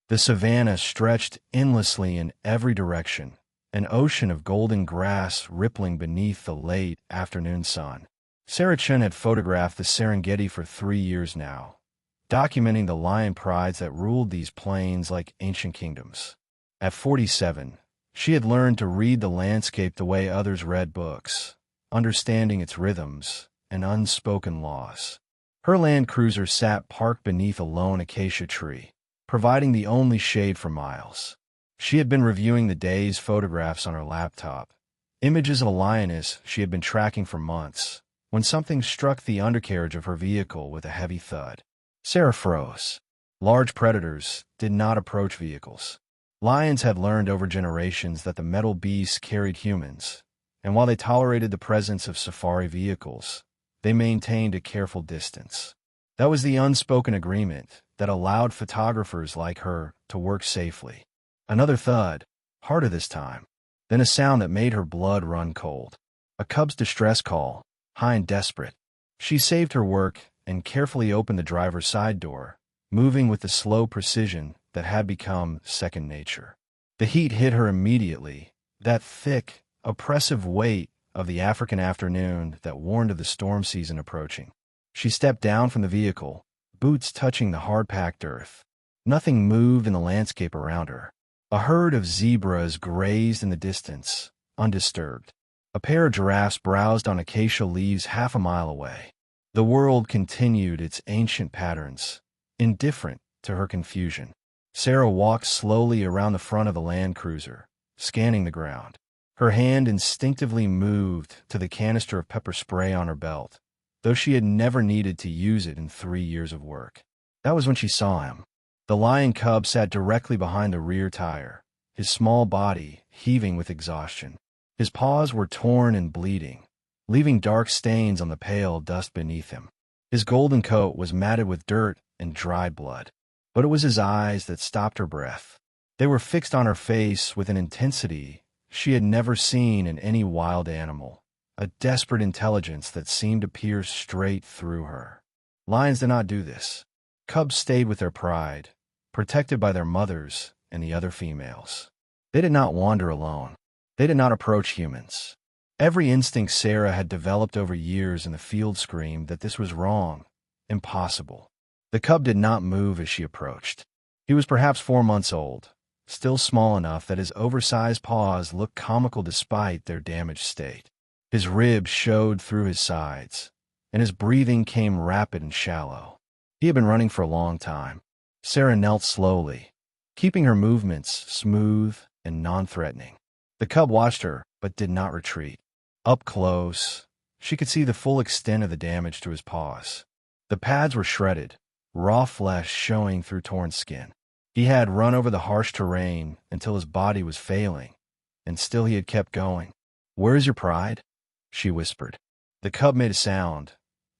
The savanna stretched endlessly in every direction, an ocean of golden grass rippling beneath the late afternoon sun. Sarah Chen had photographed the Serengeti for 3 years now, documenting the lion prides that ruled these plains like ancient kingdoms. At 47, she had learned to read the landscape the way others read books, understanding its rhythms and unspoken laws. Her Land Cruiser sat parked beneath a lone acacia tree, providing the only shade for miles. She had been reviewing the day's photographs on her laptop, images of a lioness she had been tracking for months, when something struck the undercarriage of her vehicle with a heavy thud. Sarah froze. Large predators did not approach vehicles. Lions had learned over generations that the metal beasts carried humans, and while they tolerated the presence of safari vehicles, they maintained a careful distance. That was the unspoken agreement that allowed photographers like her to work safely. Another thud, harder this time, then a sound that made her blood run cold. A cub's distress call, high and desperate. She saved her work and carefully opened the driver's side door, moving with the slow precision that had become second nature. The heat hit her immediately, that thick, oppressive weight of the African afternoon that warned of the storm season approaching. She stepped down from the vehicle, boots touching the hard-packed earth. Nothing moved in the landscape around her. A herd of zebras grazed in the distance, undisturbed. A pair of giraffes browsed on acacia leaves half a mile away. The world continued its ancient patterns, indifferent to her confusion. Sarah walked slowly around the front of the Land Cruiser, scanning the ground. Her hand instinctively moved to the canister of pepper spray on her belt, though she had never needed to use it in 3 years of work. That was when she saw him. The lion cub sat directly behind the rear tire, his small body heaving with exhaustion. His paws were torn and bleeding, leaving dark stains on the pale dust beneath him. His golden coat was matted with dirt and dried blood. But it was his eyes that stopped her breath. They were fixed on her face with an intensity she had never seen in any wild animal, a desperate intelligence that seemed to pierce straight through her. Lions did not do this. Cubs stayed with their pride, protected by their mothers and the other females. They did not wander alone. They did not approach humans. Every instinct Sarah had developed over years in the field screamed that this was wrong, impossible. The cub did not move as she approached. He was perhaps 4 months old, still small enough that his oversized paws looked comical despite their damaged state. His ribs showed through his sides, and his breathing came rapid and shallow. He had been running for a long time. Sarah knelt slowly, keeping her movements smooth and non-threatening. The cub watched her, but did not retreat. Up close, she could see the full extent of the damage to his paws. The pads were shredded, raw flesh showing through torn skin. He had run over the harsh terrain until his body was failing, and still he had kept going. "Where is your pride?" she whispered. The cub made a sound,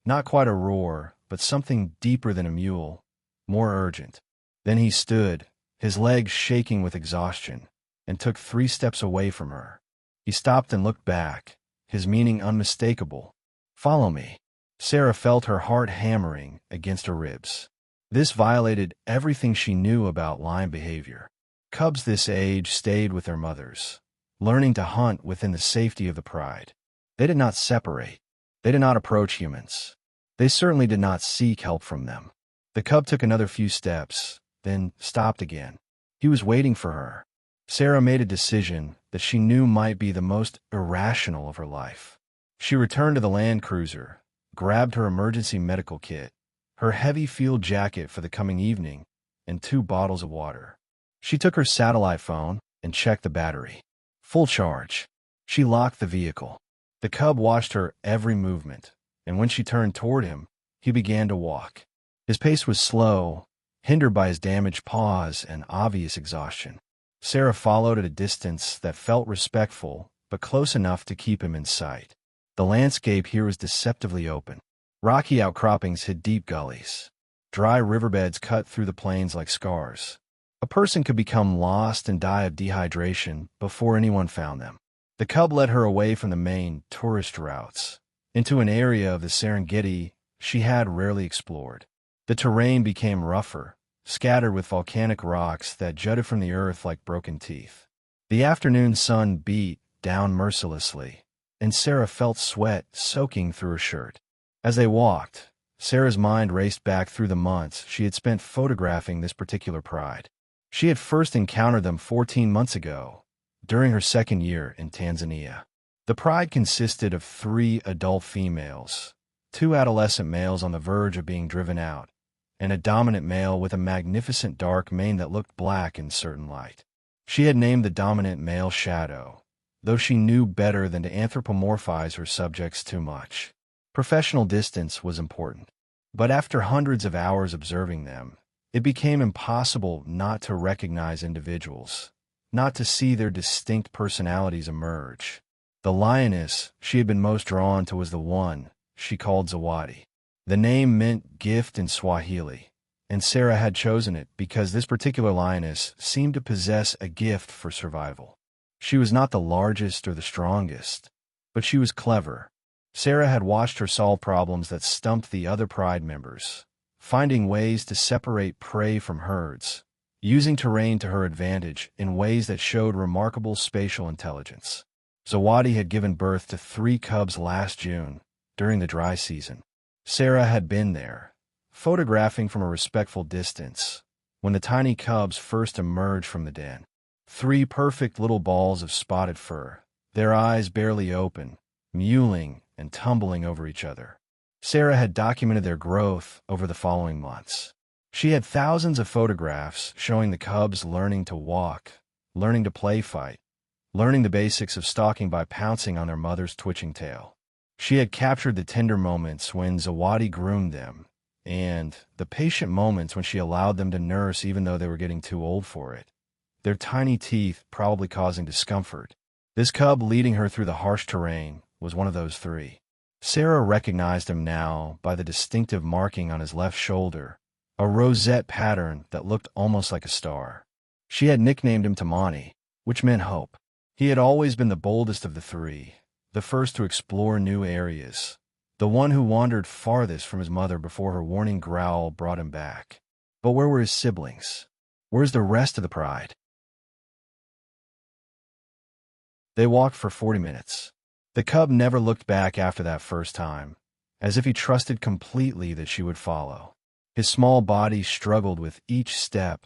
not quite a roar, but something deeper than a mule, more urgent. Then he stood, his legs shaking with exhaustion, and took 3 steps away from her. He stopped and looked back, his meaning unmistakable. "Follow me." Sarah felt her heart hammering against her ribs. This violated everything she knew about lion behavior. Cubs this age stayed with their mothers, learning to hunt within the safety of the pride. They did not separate. They did not approach humans. They certainly did not seek help from them. The cub took another few steps, then stopped again. He was waiting for her. Sarah made a decision that she knew might be the most irrational of her life. She returned to the Land Cruiser, grabbed her emergency medical kit, her heavy field jacket for the coming evening, and 2 bottles of water. She took her satellite phone and checked the battery. Full charge. She locked the vehicle. The cub watched her every movement, and when she turned toward him, he began to walk. His pace was slow, hindered by his damaged paws and obvious exhaustion. Sarah followed at a distance that felt respectful, but close enough to keep him in sight. The landscape here was deceptively open. Rocky outcroppings hid deep gullies. Dry riverbeds cut through the plains like scars. A person could become lost and die of dehydration before anyone found them. The cub led her away from the main tourist routes, into an area of the Serengeti she had rarely explored. The terrain became rougher, scattered with volcanic rocks that jutted from the earth like broken teeth. The afternoon sun beat down mercilessly, and Sarah felt sweat soaking through her shirt. As they walked, Sarah's mind raced back through the months she had spent photographing this particular pride. She had first encountered them 14 months ago, during her second year in Tanzania. The pride consisted of 3 adult females, 2 adolescent males on the verge of being driven out, and a dominant male with a magnificent dark mane that looked black in certain light. She had named the dominant male Shadow, though she knew better than to anthropomorphize her subjects too much. Professional distance was important. But after hundreds of hours observing them, it became impossible not to recognize individuals, not to see their distinct personalities emerge. The lioness she had been most drawn to was the one she called Zawadi. The name meant gift in Swahili, and Sarah had chosen it because this particular lioness seemed to possess a gift for survival. She was not the largest or the strongest, but she was clever. Sarah had watched her solve problems that stumped the other pride members, finding ways to separate prey from herds, using terrain to her advantage in ways that showed remarkable spatial intelligence. Zawadi had given birth to 3 cubs last June, during the dry season. Sarah had been there, photographing from a respectful distance, when the tiny cubs first emerged from the den. 3 perfect little balls of spotted fur, their eyes barely open, mewling and tumbling over each other. Sarah had documented their growth over the following months. She had thousands of photographs showing the cubs learning to walk, learning to play fight, learning the basics of stalking by pouncing on their mother's twitching tail. She had captured the tender moments when Zawadi groomed them, and the patient moments when she allowed them to nurse even though they were getting too old for it, their tiny teeth probably causing discomfort. This cub leading her through the harsh terrain was one of those 3. Sarah recognized him now by the distinctive marking on his left shoulder, a rosette pattern that looked almost like a star. She had nicknamed him Tamani, which meant hope. He had always been the boldest of the 3, the first to explore new areas, the one who wandered farthest from his mother before her warning growl brought him back. But where were his siblings? Where's the rest of the pride? They walked for 40 minutes. The cub never looked back after that first time, as if he trusted completely that she would follow. His small body struggled with each step,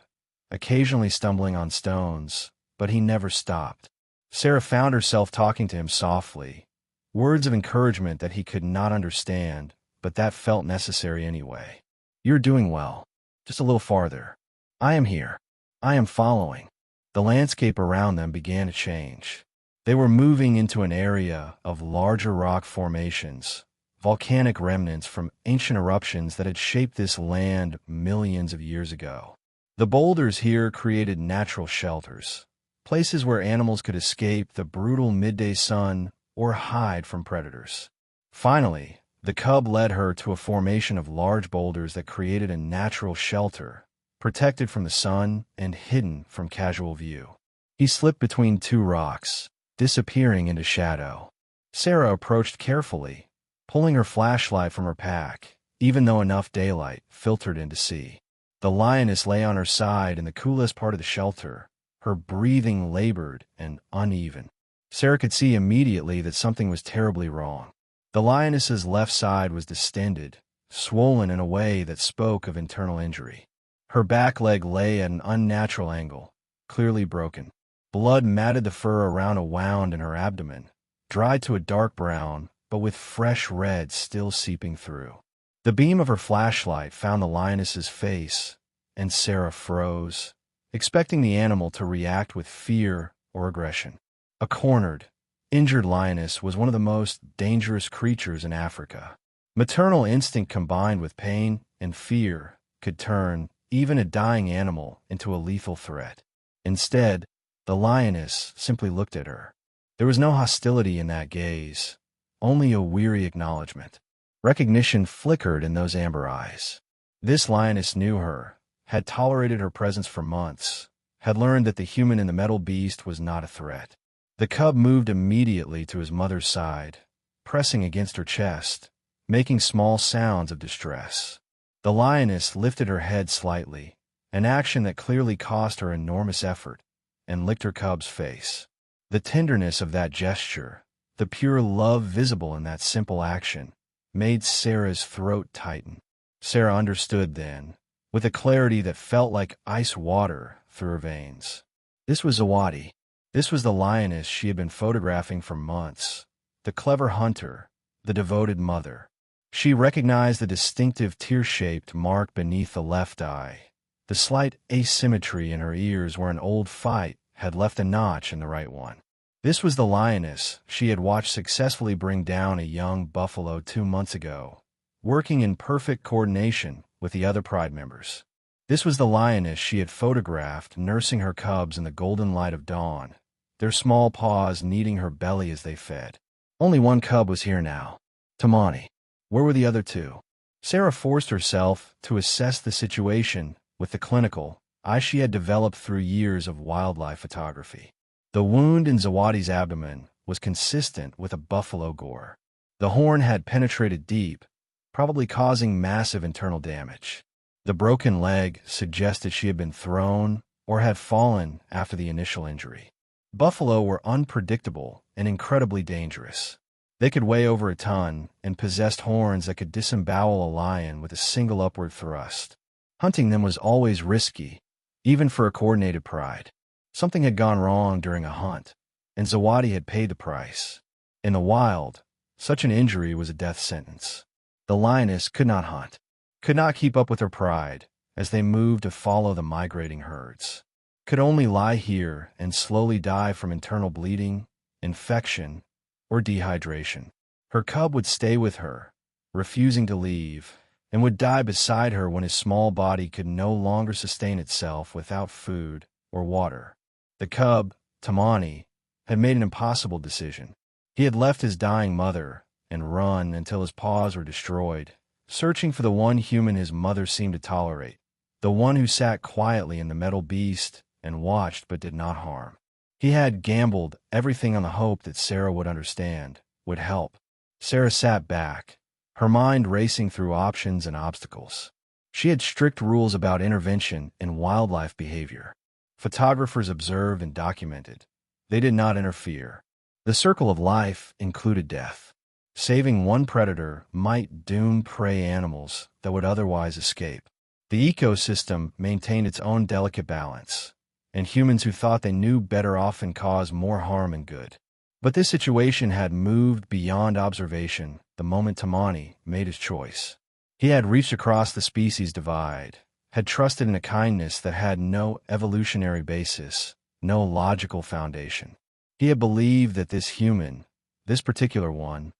occasionally stumbling on stones, but he never stopped. Sarah found herself talking to him softly, words of encouragement that he could not understand, but that felt necessary anyway. You're doing well. Just a little farther. I am here. I am following. The landscape around them began to change. They were moving into an area of larger rock formations, volcanic remnants from ancient eruptions that had shaped this land millions of years ago. The boulders here created natural shelters, places where animals could escape the brutal midday sun or hide from predators. Finally, the cub led her to a formation of large boulders that created a natural shelter, protected from the sun and hidden from casual view. He slipped between 2 rocks, disappearing into shadow. Sarah approached carefully, pulling her flashlight from her pack, even though enough daylight filtered in to see. The lioness lay on her side in the coolest part of the shelter, her breathing labored and uneven. Sarah could see immediately that something was terribly wrong. The lioness's left side was distended, swollen in a way that spoke of internal injury. Her back leg lay at an unnatural angle, clearly broken. Blood matted the fur around a wound in her abdomen, dried to a dark brown, but with fresh red still seeping through. The beam of her flashlight found the lioness's face, and Sarah froze, expecting the animal to react with fear or aggression. A cornered, injured lioness was one of the most dangerous creatures in Africa. Maternal instinct combined with pain and fear could turn even a dying animal into a lethal threat. Instead, the lioness simply looked at her. There was no hostility in that gaze, only a weary acknowledgement. Recognition flickered in those amber eyes. This lioness knew her, had tolerated her presence for months, had learned that the human in the metal beast was not a threat. The cub moved immediately to his mother's side, pressing against her chest, making small sounds of distress. The lioness lifted her head slightly, an action that clearly cost her enormous effort, and licked her cub's face. The tenderness of that gesture, the pure love visible in that simple action, made Sarah's throat tighten. Sarah understood then, with a clarity that felt like ice water through her veins. This was Zawadi. This was the lioness she had been photographing for months, the clever hunter, the devoted mother. She recognized the distinctive tear-shaped mark beneath the left eye, the slight asymmetry in her ears where an old fight had left a notch in the right one. This was the lioness she had watched successfully bring down a young buffalo 2 months ago, working in perfect coordination with the other pride members. This was the lioness she had photographed nursing her cubs in the golden light of dawn, their small paws kneading her belly as they fed. Only one cub was here now, Tamani. Where were the other two? Sarah forced herself to assess the situation with the clinical eye she had developed through years of wildlife photography. The wound in Zawadi's abdomen was consistent with a buffalo gore. The horn had penetrated deep, probably causing massive internal damage. The broken leg suggested she had been thrown or had fallen after the initial injury. Buffalo were unpredictable and incredibly dangerous. They could weigh over a ton and possessed horns that could disembowel a lion with a single upward thrust. Hunting them was always risky, even for a coordinated pride. Something had gone wrong during a hunt, and Zawadi had paid the price. In the wild, such an injury was a death sentence. The lioness could not hunt, could not keep up with her pride as they moved to follow the migrating herds, could only lie here and slowly die from internal bleeding, infection, or dehydration. Her cub would stay with her, refusing to leave, and would die beside her when his small body could no longer sustain itself without food or water. The cub, Tamani, had made an impossible decision. He had left his dying mother and run until his paws were destroyed, searching for the one human his mother seemed to tolerate, the one who sat quietly in the metal beast and watched but did not harm. He had gambled everything on the hope that Sarah would understand, would help. Sarah sat back, her mind racing through options and obstacles. She had strict rules about intervention in wildlife behavior. Photographers observed and documented. They did not interfere. The circle of life included death. Saving one predator might doom prey animals that would otherwise escape. The ecosystem maintained its own delicate balance, and humans who thought they knew better often caused more harm than good. But this situation had moved beyond observation the moment Tamani made his choice. He had reached across the species divide, had trusted in a kindness that had no evolutionary basis, no logical foundation. He had believed that this human, this particular one,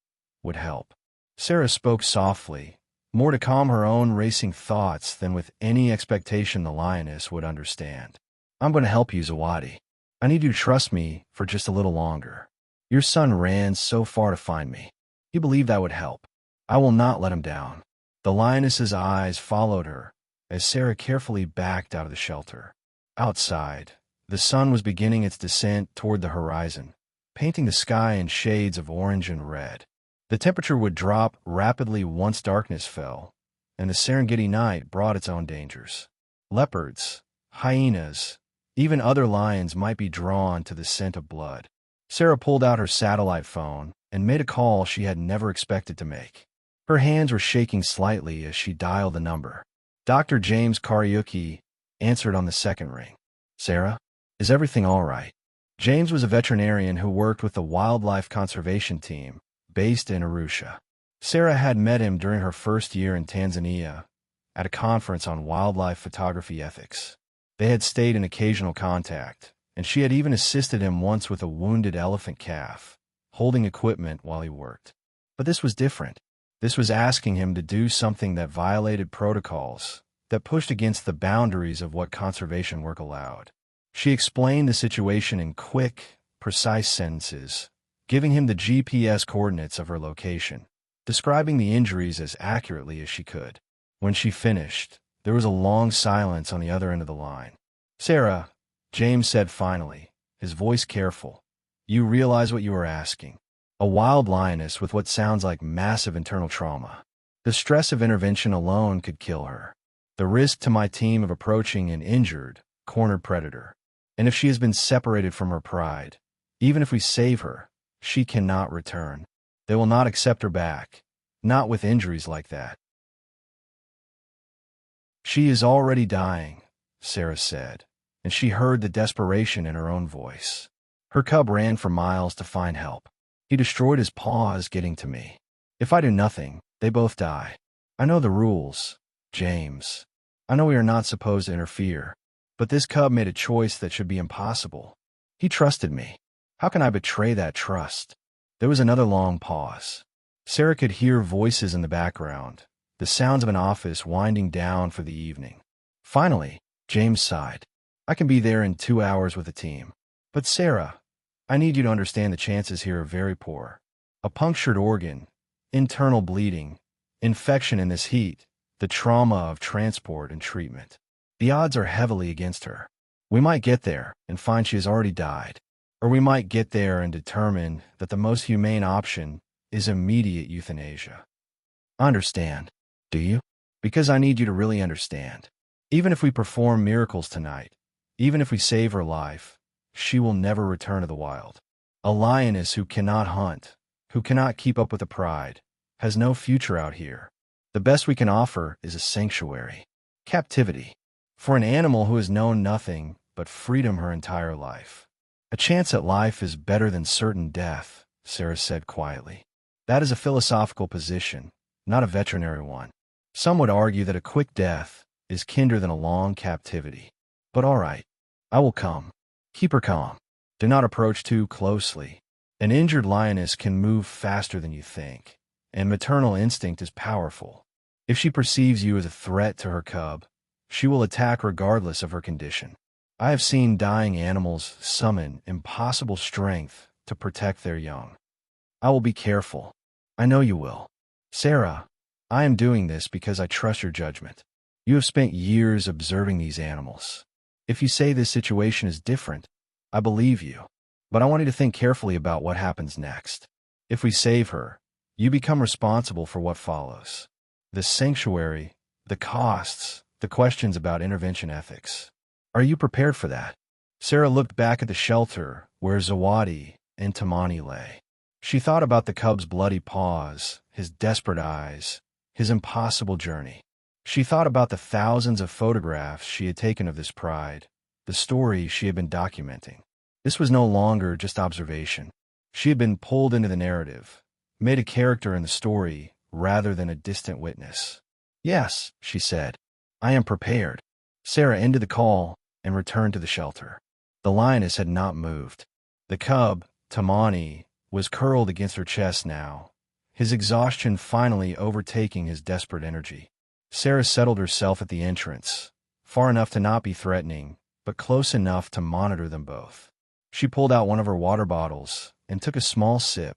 would help. Sarah spoke softly, more to calm her own racing thoughts than with any expectation the lioness would understand. I'm going to help you, Zawadi. I need you to trust me for just a little longer. Your son ran so far to find me. He believed that would help. I will not let him down. The lioness's eyes followed her as Sarah carefully backed out of the shelter. Outside, the sun was beginning its descent toward the horizon, painting the sky in shades of orange and red. The temperature would drop rapidly once darkness fell, and the Serengeti night brought its own dangers. Leopards, hyenas, even other lions might be drawn to the scent of blood. Sarah pulled out her satellite phone and made a call she had never expected to make. Her hands were shaking slightly as she dialed the number. Dr. James Kariuki answered on the second ring. Sarah, is everything all right? James was a veterinarian who worked with the wildlife conservation team based in Arusha. Sarah had met him during her first year in Tanzania at a conference on wildlife photography ethics. They had stayed in occasional contact, and she had even assisted him once with a wounded elephant calf, holding equipment while he worked. But this was different. This was asking him to do something that violated protocols, that pushed against the boundaries of what conservation work allowed. She explained the situation in quick, precise sentences, giving him the GPS coordinates of her location, describing the injuries as accurately as she could. When she finished, there was a long silence on the other end of the line. Sarah, James said finally, his voice careful, you realize what you are asking. A wild lioness with what sounds like massive internal trauma. The stress of intervention alone could kill her. the risk to my team of approaching an injured, cornered predator. And if she has been separated from her pride, even if we save her, she cannot return. They will not accept her back, not with injuries like that. She is already dying, Sarah said, and she heard the desperation in her own voice. Her cub ran for miles to find help. He destroyed his paws getting to me. If I do nothing, they both die. I know the rules, James. I know we are not supposed to interfere, but this cub made a choice that should be impossible. He trusted me. How can I betray that trust? There was another long pause. Sarah could hear voices in the background, the sounds of an office winding down for the evening. Finally, James sighed. I can be there in 2 hours with the team. But Sarah, I need you to understand the chances here are very poor. A punctured organ, internal bleeding, infection in this heat, the trauma of transport and treatment. The odds are heavily against her. We might get there and find she has already died. Or we might get there and determine that the most humane option is immediate euthanasia. I understand. Do you? Because I need you to really understand. Even if we perform miracles tonight, even if we save her life, she will never return to the wild. A lioness who cannot hunt, who cannot keep up with the pride, has no future out here. The best we can offer is a sanctuary. Captivity. For an animal who has known nothing but freedom her entire life. A chance at life is better than certain death, Sarah said quietly. That is a philosophical position, not a veterinary one. Some would argue that a quick death is kinder than a long captivity. But all right, I will come. Keep her calm. Do not approach too closely. An injured lioness can move faster than you think, and maternal instinct is powerful. If she perceives you as a threat to her cub, she will attack regardless of her condition. I have seen dying animals summon impossible strength to protect their young. I will be careful. I know you will. Sarah, I am doing this because I trust your judgment. You have spent years observing these animals. If you say this situation is different, I believe you. But I want you to think carefully about what happens next. If we save her, you become responsible for what follows. The sanctuary, the costs, the questions about intervention ethics. Are you prepared for that? Sarah looked back at the shelter where Zawadi and Tamani lay. She thought about the cub's bloody paws, his desperate eyes, his impossible journey. She thought about the thousands of photographs she had taken of this pride, the story she had been documenting. This was no longer just observation. She had been pulled into the narrative, made a character in the story rather than a distant witness. Yes, she said, I am prepared. Sarah ended the call and returned to the shelter. The lioness had not moved. The cub, Tamani, was curled against her chest now, his exhaustion finally overtaking his desperate energy. Sarah settled herself at the entrance, far enough to not be threatening, but close enough to monitor them both. She pulled out one of her water bottles and took a small sip,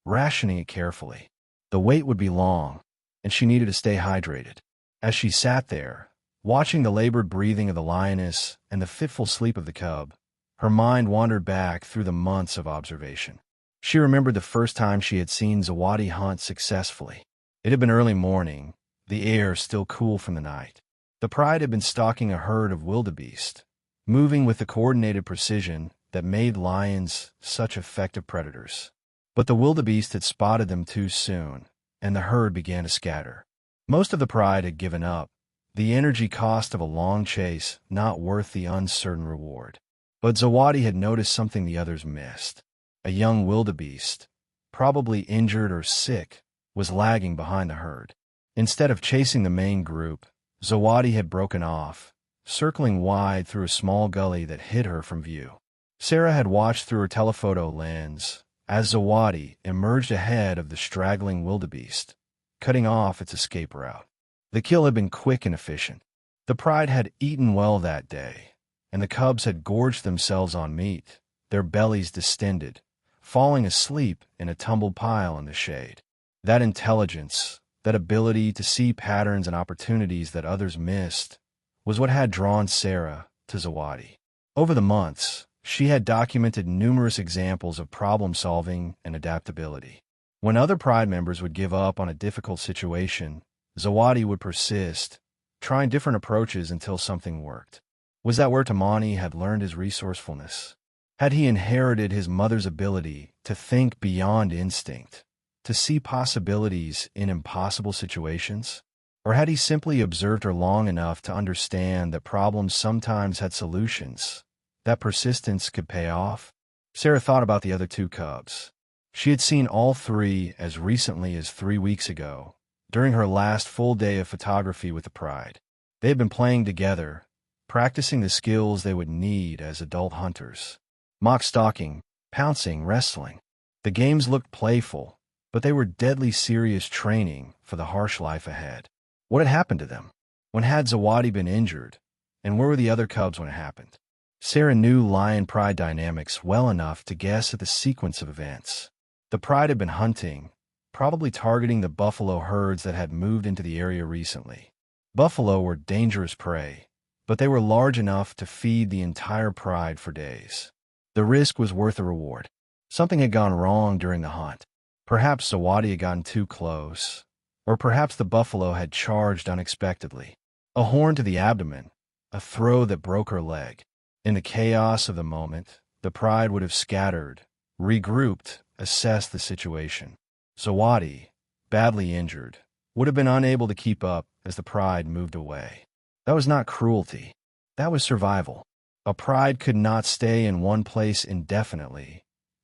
rationing it carefully. The wait would be long, and she needed to stay hydrated. As she sat there, watching the labored breathing of the lioness and the fitful sleep of the cub, her mind wandered back through the months of observation. She remembered the first time she had seen Zawadi hunt successfully. It had been early morning, the air still cool from the night. The pride had been stalking a herd of wildebeest, moving with the coordinated precision that made lions such effective predators. But the wildebeest had spotted them too soon, and the herd began to scatter. Most of the pride had given up, the energy cost of a long chase not worth the uncertain reward. But Zawadi had noticed something the others missed. A young wildebeest, probably injured or sick, was lagging behind the herd. Instead of chasing the main group, Zawadi had broken off, circling wide through a small gully that hid her from view. Sarah had watched through her telephoto lens as Zawadi emerged ahead of the straggling wildebeest, cutting off its escape route. The kill had been quick and efficient. The pride had eaten well that day, and the cubs had gorged themselves on meat, their bellies distended, falling asleep in a tumbled pile in the shade. That intelligence, that ability to see patterns and opportunities that others missed, was what had drawn Sarah to Zawadi. Over the months, she had documented numerous examples of problem-solving and adaptability. When other pride members would give up on a difficult situation, Zawadi would persist, trying different approaches until something worked. Was that where Tamani had learned his resourcefulness? Had he inherited his mother's ability to think beyond instinct, to see possibilities in impossible situations? Or had he simply observed her long enough to understand that problems sometimes had solutions, that persistence could pay off? Sarah thought about the other two cubs. She had seen all three as recently as 3 weeks ago, during her last full day of photography with the Pride. They had been playing together, practicing the skills they would need as adult hunters. Mock stalking, pouncing, wrestling. The games looked playful, but they were deadly serious training for the harsh life ahead. What had happened to them? When had Zawadi been injured? And where were the other cubs when it happened? Sarah knew lion-pride dynamics well enough to guess at the sequence of events. The Pride had been hunting, probably targeting the buffalo herds that had moved into the area recently. Buffalo were dangerous prey, but they were large enough to feed the entire Pride for days. The risk was worth the reward. Something had gone wrong during the hunt. Perhaps Zawadi had gotten too close, or perhaps the buffalo had charged unexpectedly. A horn to the abdomen, a throw that broke her leg. In the chaos of the moment, the Pride would have scattered, regrouped, assessed the situation. Zawadi, badly injured, would have been unable to keep up as the Pride moved away. That was not cruelty. That was survival. A Pride could not stay in one place indefinitely,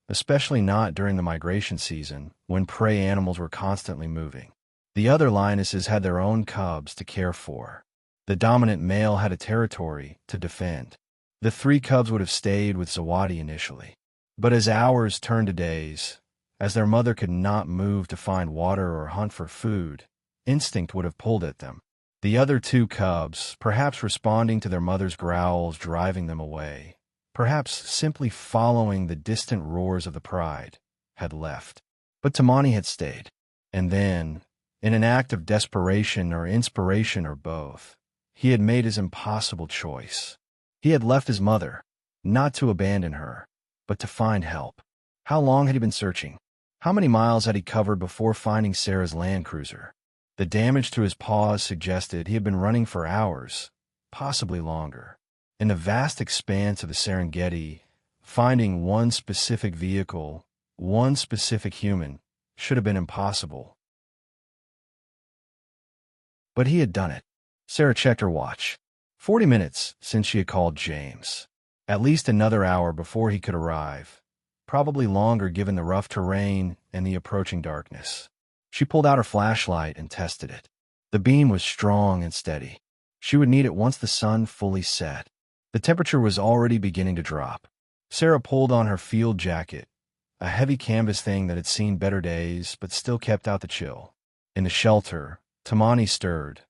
especially not during the migration season when prey animals were constantly moving. The other lionesses had their own cubs to care for. The dominant male had a territory to defend. The 3 cubs would have stayed with Zawadi initially. But as hours turned to days, as their mother could not move to find water or hunt for food, instinct would have pulled at them. The other 2 cubs, perhaps responding to their mother's growls driving them away, perhaps simply following the distant roars of the Pride, had left. But Tamani had stayed. And then, in an act of desperation or inspiration or both, he had made his impossible choice. He had left his mother, not to abandon her, but to find help. How long had he been searching? How many miles had he covered before finding Sarah's Land Cruiser? The damage to his paws suggested he had been running for hours, possibly longer. In the vast expanse of the Serengeti, finding one specific vehicle, one specific human, should have been impossible. But he had done it. Sarah checked her watch. 40 minutes since she had called James. At least another hour before he could arrive. Probably longer given the rough terrain and the approaching darkness. She pulled out her flashlight and tested it. The beam was strong and steady. She would need it once the sun fully set. The temperature was already beginning to drop. Sarah pulled on her field jacket, a heavy canvas thing that had seen better days but still kept out the chill. In the shelter, Tamani stirred,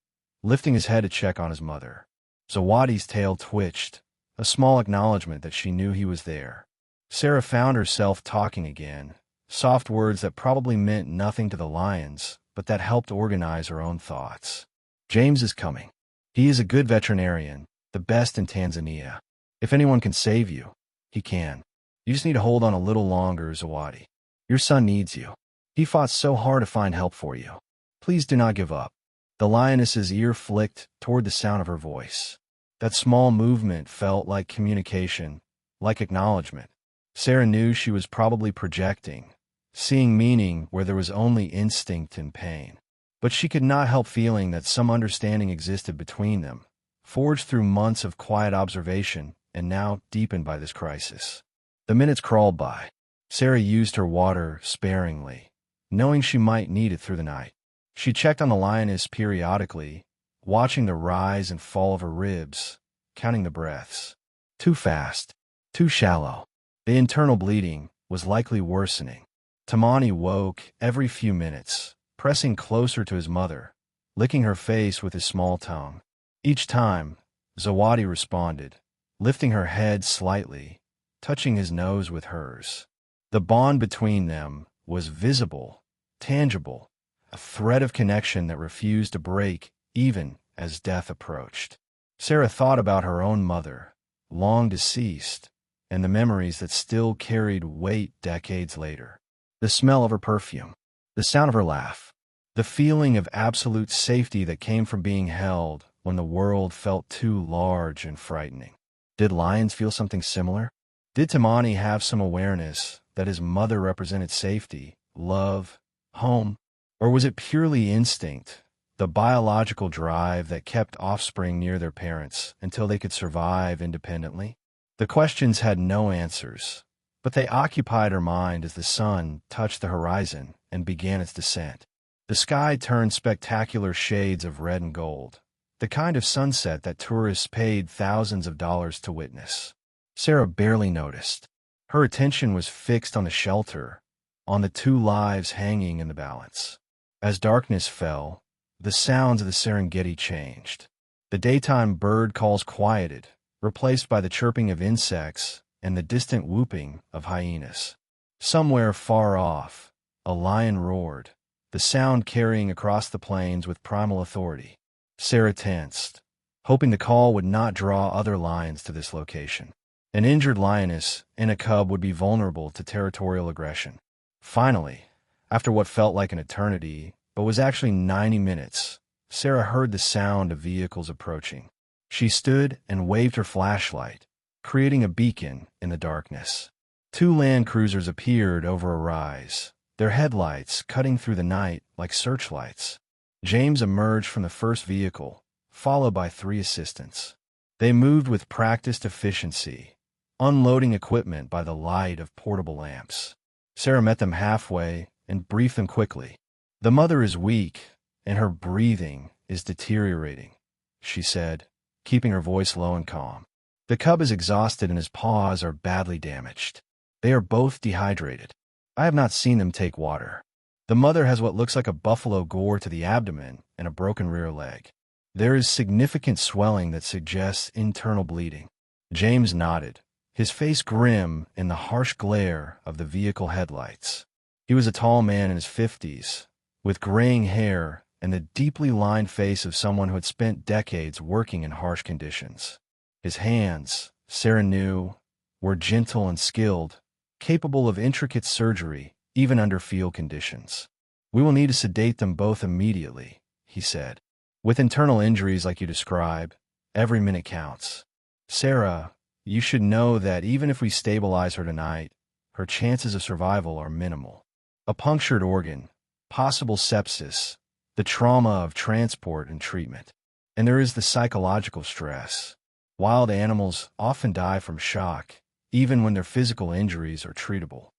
lifting his head to check on his mother. Zawadi's tail twitched, a small acknowledgement that she knew he was there. Sarah found herself talking again, soft words that probably meant nothing to the lions, but that helped organize her own thoughts. James is coming. He is a good veterinarian, the best in Tanzania. If anyone can save you, he can. You just need to hold on a little longer, Zawadi. Your son needs you. He fought so hard to find help for you. Please do not give up. The lioness's ear flicked toward the sound of her voice. That small movement felt like communication, like acknowledgement. Sarah knew she was probably projecting, seeing meaning where there was only instinct and pain. But she could not help feeling that some understanding existed between them, forged through months of quiet observation and now deepened by this crisis. The minutes crawled by. Sarah used her water sparingly, knowing she might need it through the night. She checked on the lioness periodically, watching the rise and fall of her ribs, counting the breaths. Too fast, too shallow. The internal bleeding was likely worsening. Tamani woke every few minutes, pressing closer to his mother, licking her face with his small tongue. Each time, Zawadi responded, lifting her head slightly, touching his nose with hers. The bond between them was visible, tangible, a thread of connection that refused to break even as death approached. Sarah thought about her own mother, long deceased, and the memories that still carried weight decades later. The smell of her perfume, the sound of her laugh, the feeling of absolute safety that came from being held when the world felt too large and frightening. Did lions feel something similar? Did Tamani have some awareness that his mother represented safety, love, home? Or was it purely instinct, the biological drive that kept offspring near their parents until they could survive independently? The questions had no answers, but they occupied her mind as the sun touched the horizon and began its descent. The sky turned spectacular shades of red and gold, the kind of sunset that tourists paid thousands of dollars to witness. Sarah barely noticed. Her attention was fixed on the shelter, on the two lives hanging in the balance. As darkness fell, the sounds of the Serengeti changed. The daytime bird calls quieted, replaced by the chirping of insects and the distant whooping of hyenas. Somewhere far off, a lion roared, the sound carrying across the plains with primal authority. Sarah tensed, hoping the call would not draw other lions to this location. An injured lioness and a cub would be vulnerable to territorial aggression. Finally, after what felt like an eternity, but was actually 90 minutes, Sarah heard the sound of vehicles approaching. She stood and waved her flashlight, creating a beacon in the darkness. Two land cruisers appeared over a rise, their headlights cutting through the night like searchlights. James emerged from the first vehicle, followed by 3 assistants. They moved with practiced efficiency, unloading equipment by the light of portable lamps. Sarah met them halfway and briefed them quickly. "The mother is weak, and her breathing is deteriorating," she said, keeping her voice low and calm. "The cub is exhausted and his paws are badly damaged. They are both dehydrated. I have not seen them take water. The mother has what looks like a buffalo gore to the abdomen and a broken rear leg. There is significant swelling that suggests internal bleeding." James nodded, his face grim in the harsh glare of the vehicle headlights. He was a tall man in his 50s, with graying hair and the deeply lined face of someone who had spent decades working in harsh conditions. His hands, Sarah knew, were gentle and skilled, capable of intricate surgery even under field conditions. "We will need to sedate them both immediately," he said. "With internal injuries like you describe, every minute counts. Sarah, you should know that even if we stabilize her tonight, her chances of survival are minimal. A punctured organ, possible sepsis, the trauma of transport and treatment. And there is the psychological stress. Wild animals often die from shock, even when their physical injuries are treatable.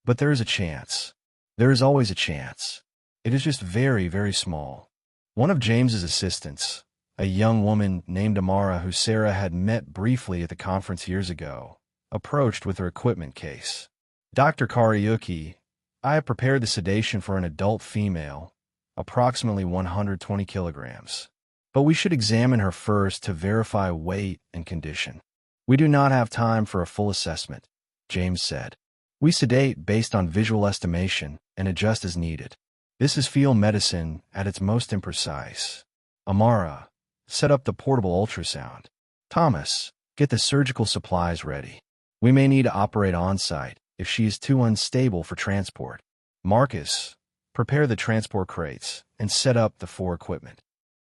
But there is a chance. There is always a chance. It is just very, very small." One of James's assistants, a young woman named Amara who Sarah had met briefly at the conference years ago, approached with her equipment case. "Dr. Kariuki, I have prepared the sedation for an adult female, approximately 120 kilograms. But we should examine her first to verify weight and condition." "We do not have time for a full assessment," James said. "We sedate based on visual estimation and adjust as needed. This is field medicine at its most imprecise. Amara, set up the portable ultrasound. Thomas, get the surgical supplies ready. We may need to operate on-site if she is too unstable for transport. Marcus, prepare the transport crates and set up the 4 equipment."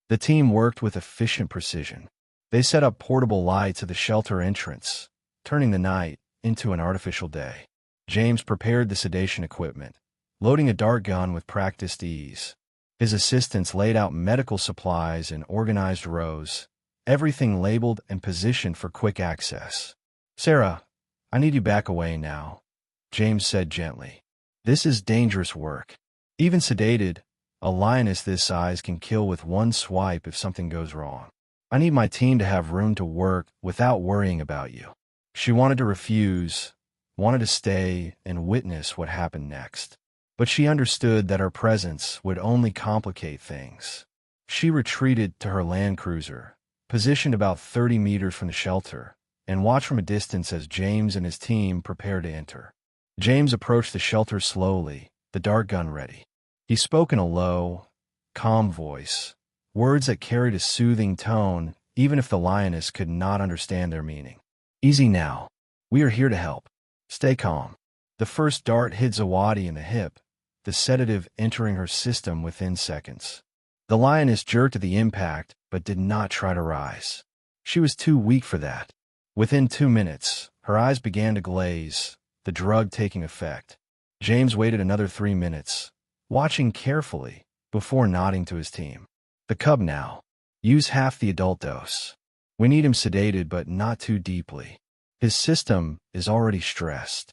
The team worked with efficient precision. They set up portable lights at the shelter entrance, turning the night into an artificial day. James prepared the sedation equipment, loading a dart gun with practiced ease. His assistants laid out medical supplies in organized rows, everything labeled and positioned for quick access. "Sarah, I need you back away now," James said gently. "This is dangerous work. Even sedated, a lioness this size can kill with one swipe if something goes wrong. I need my team to have room to work without worrying about you." She wanted to refuse, wanted to stay and witness what happened next. But she understood that her presence would only complicate things. She retreated to her land cruiser, positioned about 30 meters from the shelter, and watched from a distance as James and his team prepared to enter. James approached the shelter slowly, the dart gun ready. He spoke in a low, calm voice, words that carried a soothing tone even if the lioness could not understand their meaning. "Easy now. We are here to help. Stay calm." The first dart hit Zawadi in the hip, the sedative entering her system within seconds. The lioness jerked at the impact, but did not try to rise. She was too weak for that. Within 2 minutes, her eyes began to glaze, the drug taking effect. James waited another 3 minutes, watching carefully, before nodding to his team. The cub now. Use half the adult dose. We need him sedated, but not too deeply. His system is already stressed.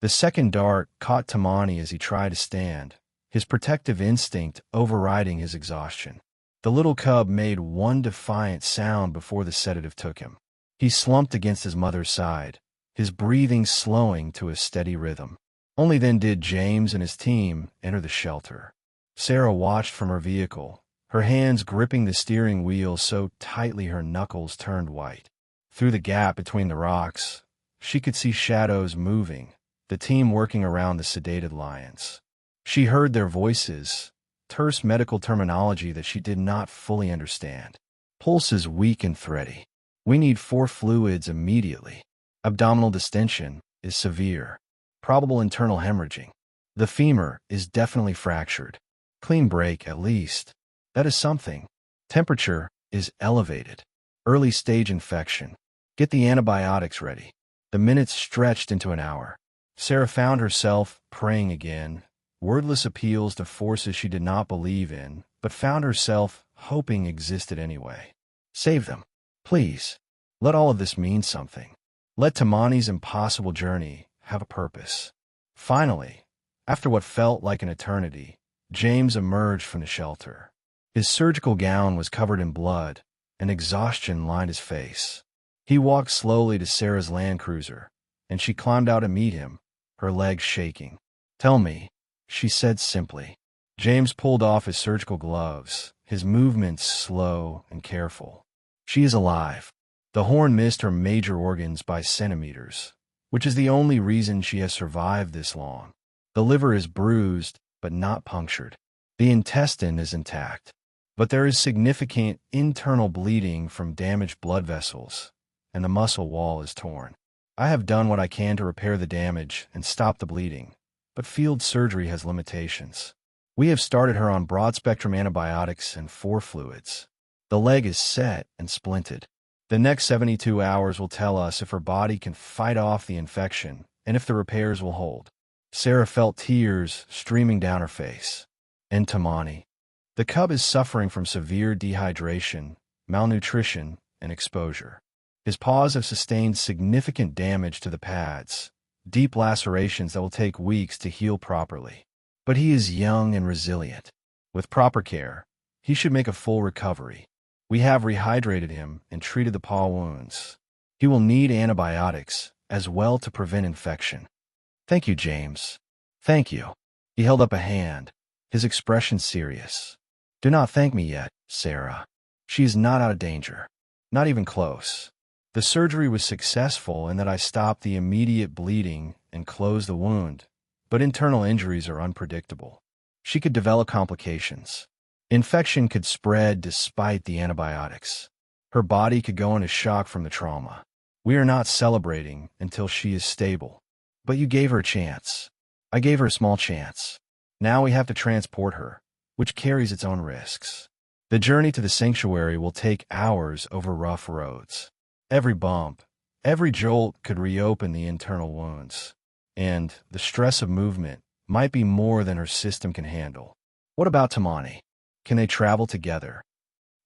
The second dart caught Tamani as he tried to stand, his protective instinct overriding his exhaustion. The little cub made one defiant sound before the sedative took him. He slumped against his mother's side, his breathing slowing to a steady rhythm. Only then did James and his team enter the shelter. Sarah watched from her vehicle, her hands gripping the steering wheel so tightly her knuckles turned white. Through the gap between the rocks, she could see shadows moving, the team working around the sedated lions. She heard their voices, terse medical terminology that she did not fully understand. Pulse is weak and thready. We need 4 fluids immediately. Abdominal distension is severe. Probable internal hemorrhaging. The femur is definitely fractured. Clean break, at least. That is something. Temperature is elevated. Early stage infection. Get the antibiotics ready. The minutes stretched into an hour. Sarah found herself praying again, wordless appeals to forces she did not believe in, but found herself hoping existed anyway. Save them. Please. Let all of this mean something. Let Tamani's impossible journey have a purpose. Finally, after what felt like an eternity, James emerged from the shelter. His surgical gown was covered in blood, and exhaustion lined his face. He walked slowly to Sarah's Land Cruiser, and she climbed out to meet him, her legs shaking. "Tell me," she said simply. James pulled off his surgical gloves, his movements slow and careful. "She is alive. The horn missed her major organs by centimeters, which is the only reason she has survived this long. The liver is bruised, but not punctured. The intestine is intact, but there is significant internal bleeding from damaged blood vessels, and the muscle wall is torn. I have done what I can to repair the damage and stop the bleeding, but field surgery has limitations. We have started her on broad-spectrum antibiotics and 4 fluids. The leg is set and splinted. The next 72 hours will tell us if her body can fight off the infection and if the repairs will hold." Sarah felt tears streaming down her face. And Tamani. The cub is suffering from severe dehydration, malnutrition, and exposure. His paws have sustained significant damage to the pads, deep lacerations that will take weeks to heal properly. But he is young and resilient. With proper care, he should make a full recovery. We have rehydrated him and treated the paw wounds. He will need antibiotics as well to prevent infection. "Thank you, James. Thank you." He held up a hand, his expression serious. "Do not thank me yet, Sarah. She is not out of danger. Not even close. The surgery was successful in that I stopped the immediate bleeding and closed the wound, but internal injuries are unpredictable. She could develop complications. Infection could spread despite the antibiotics. Her body could go into shock from the trauma. We are not celebrating until she is stable. But you gave her a chance. I gave her a small chance. Now we have to transport her, which carries its own risks. The journey to the sanctuary will take hours over rough roads. Every bump, every jolt could reopen the internal wounds. And the stress of movement might be more than her system can handle. What about Tamani? Can they travel together?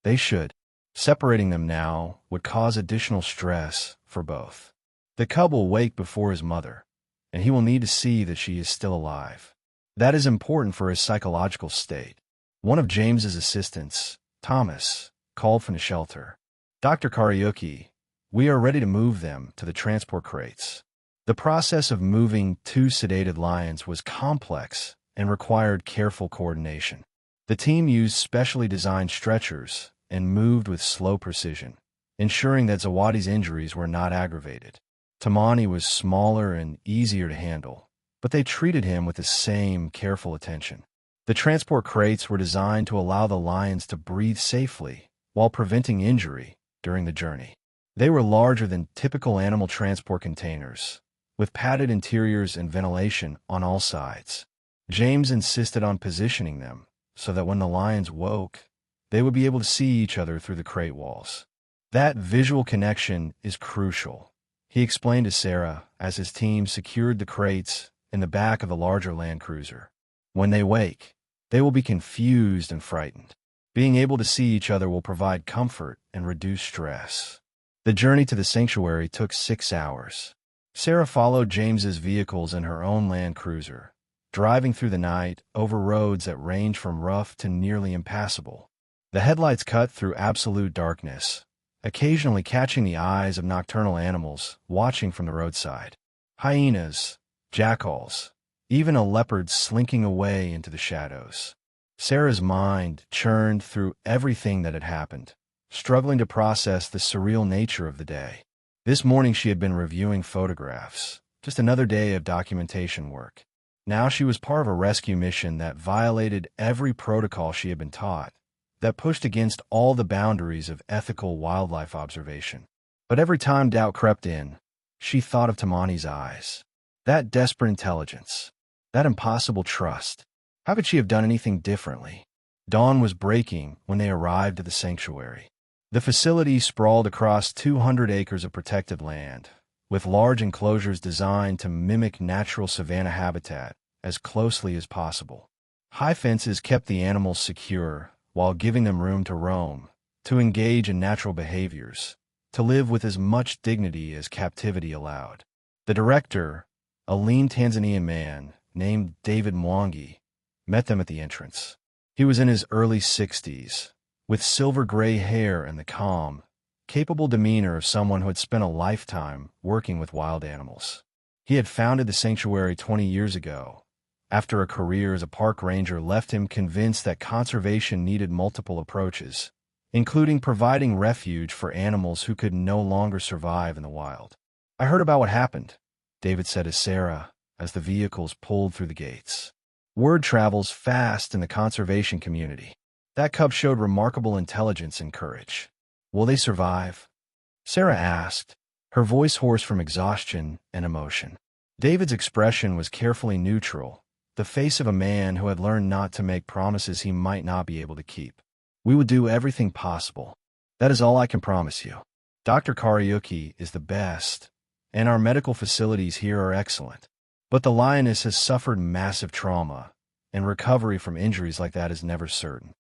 They should. Separating them now would cause additional stress for both. The cub will wake before his mother, and he will need to see that she is still alive. That is important for his psychological state. One of James's assistants, Thomas, called from the shelter. "Dr. Kariuki, we are ready to move them to the transport crates." The process of moving 2 sedated lions was complex and required careful coordination. The team used specially designed stretchers and moved with slow precision, ensuring that Zawadi's injuries were not aggravated. Tamani was smaller and easier to handle, but they treated him with the same careful attention. The transport crates were designed to allow the lions to breathe safely while preventing injury during the journey. They were larger than typical animal transport containers, with padded interiors and ventilation on all sides. James insisted on positioning them so that when the lions woke, they would be able to see each other through the crate walls. That visual connection is crucial, he explained to Sarah as his team secured the crates in the back of the larger Land Cruiser. When they wake, they will be confused and frightened. Being able to see each other will provide comfort and reduce stress. The journey to the sanctuary took 6 hours. Sarah followed James's vehicles in her own Land Cruiser, driving through the night over roads that range from rough to nearly impassable. The headlights cut through absolute darkness, occasionally catching the eyes of nocturnal animals watching from the roadside. Hyenas, jackals, even a leopard slinking away into the shadows. Sarah's mind churned through everything that had happened, struggling to process the surreal nature of the day. This morning she had been reviewing photographs, just another day of documentation work. Now she was part of a rescue mission that violated every protocol she had been taught, that pushed against all the boundaries of ethical wildlife observation. But every time doubt crept in, she thought of Tamani's eyes. That desperate intelligence, that impossible trust. How could she have done anything differently? Dawn was breaking when they arrived at the sanctuary. The facility sprawled across 200 acres of protected land, with large enclosures designed to mimic natural savanna habitat as closely as possible. High fences kept the animals secure while giving them room to roam, to engage in natural behaviors, to live with as much dignity as captivity allowed. The director, a lean Tanzanian man named David Mwangi, met them at the entrance. He was in his early 60s, with silver-gray hair and the calm, capable demeanor of someone who had spent a lifetime working with wild animals. He had founded the sanctuary 20 years ago, after a career as a park ranger left him convinced that conservation needed multiple approaches, including providing refuge for animals who could no longer survive in the wild. "I heard about what happened," David said to Sarah as the vehicles pulled through the gates. "Word travels fast in the conservation community. That cub showed remarkable intelligence and courage. Will they survive?" Sarah asked, her voice hoarse from exhaustion and emotion. David's expression was carefully neutral, the face of a man who had learned not to make promises he might not be able to keep. "We will do everything possible. That is all I can promise you. Dr. Kariuki is the best, and our medical facilities here are excellent. But the lioness has suffered massive trauma, and recovery from injuries like that is never certain."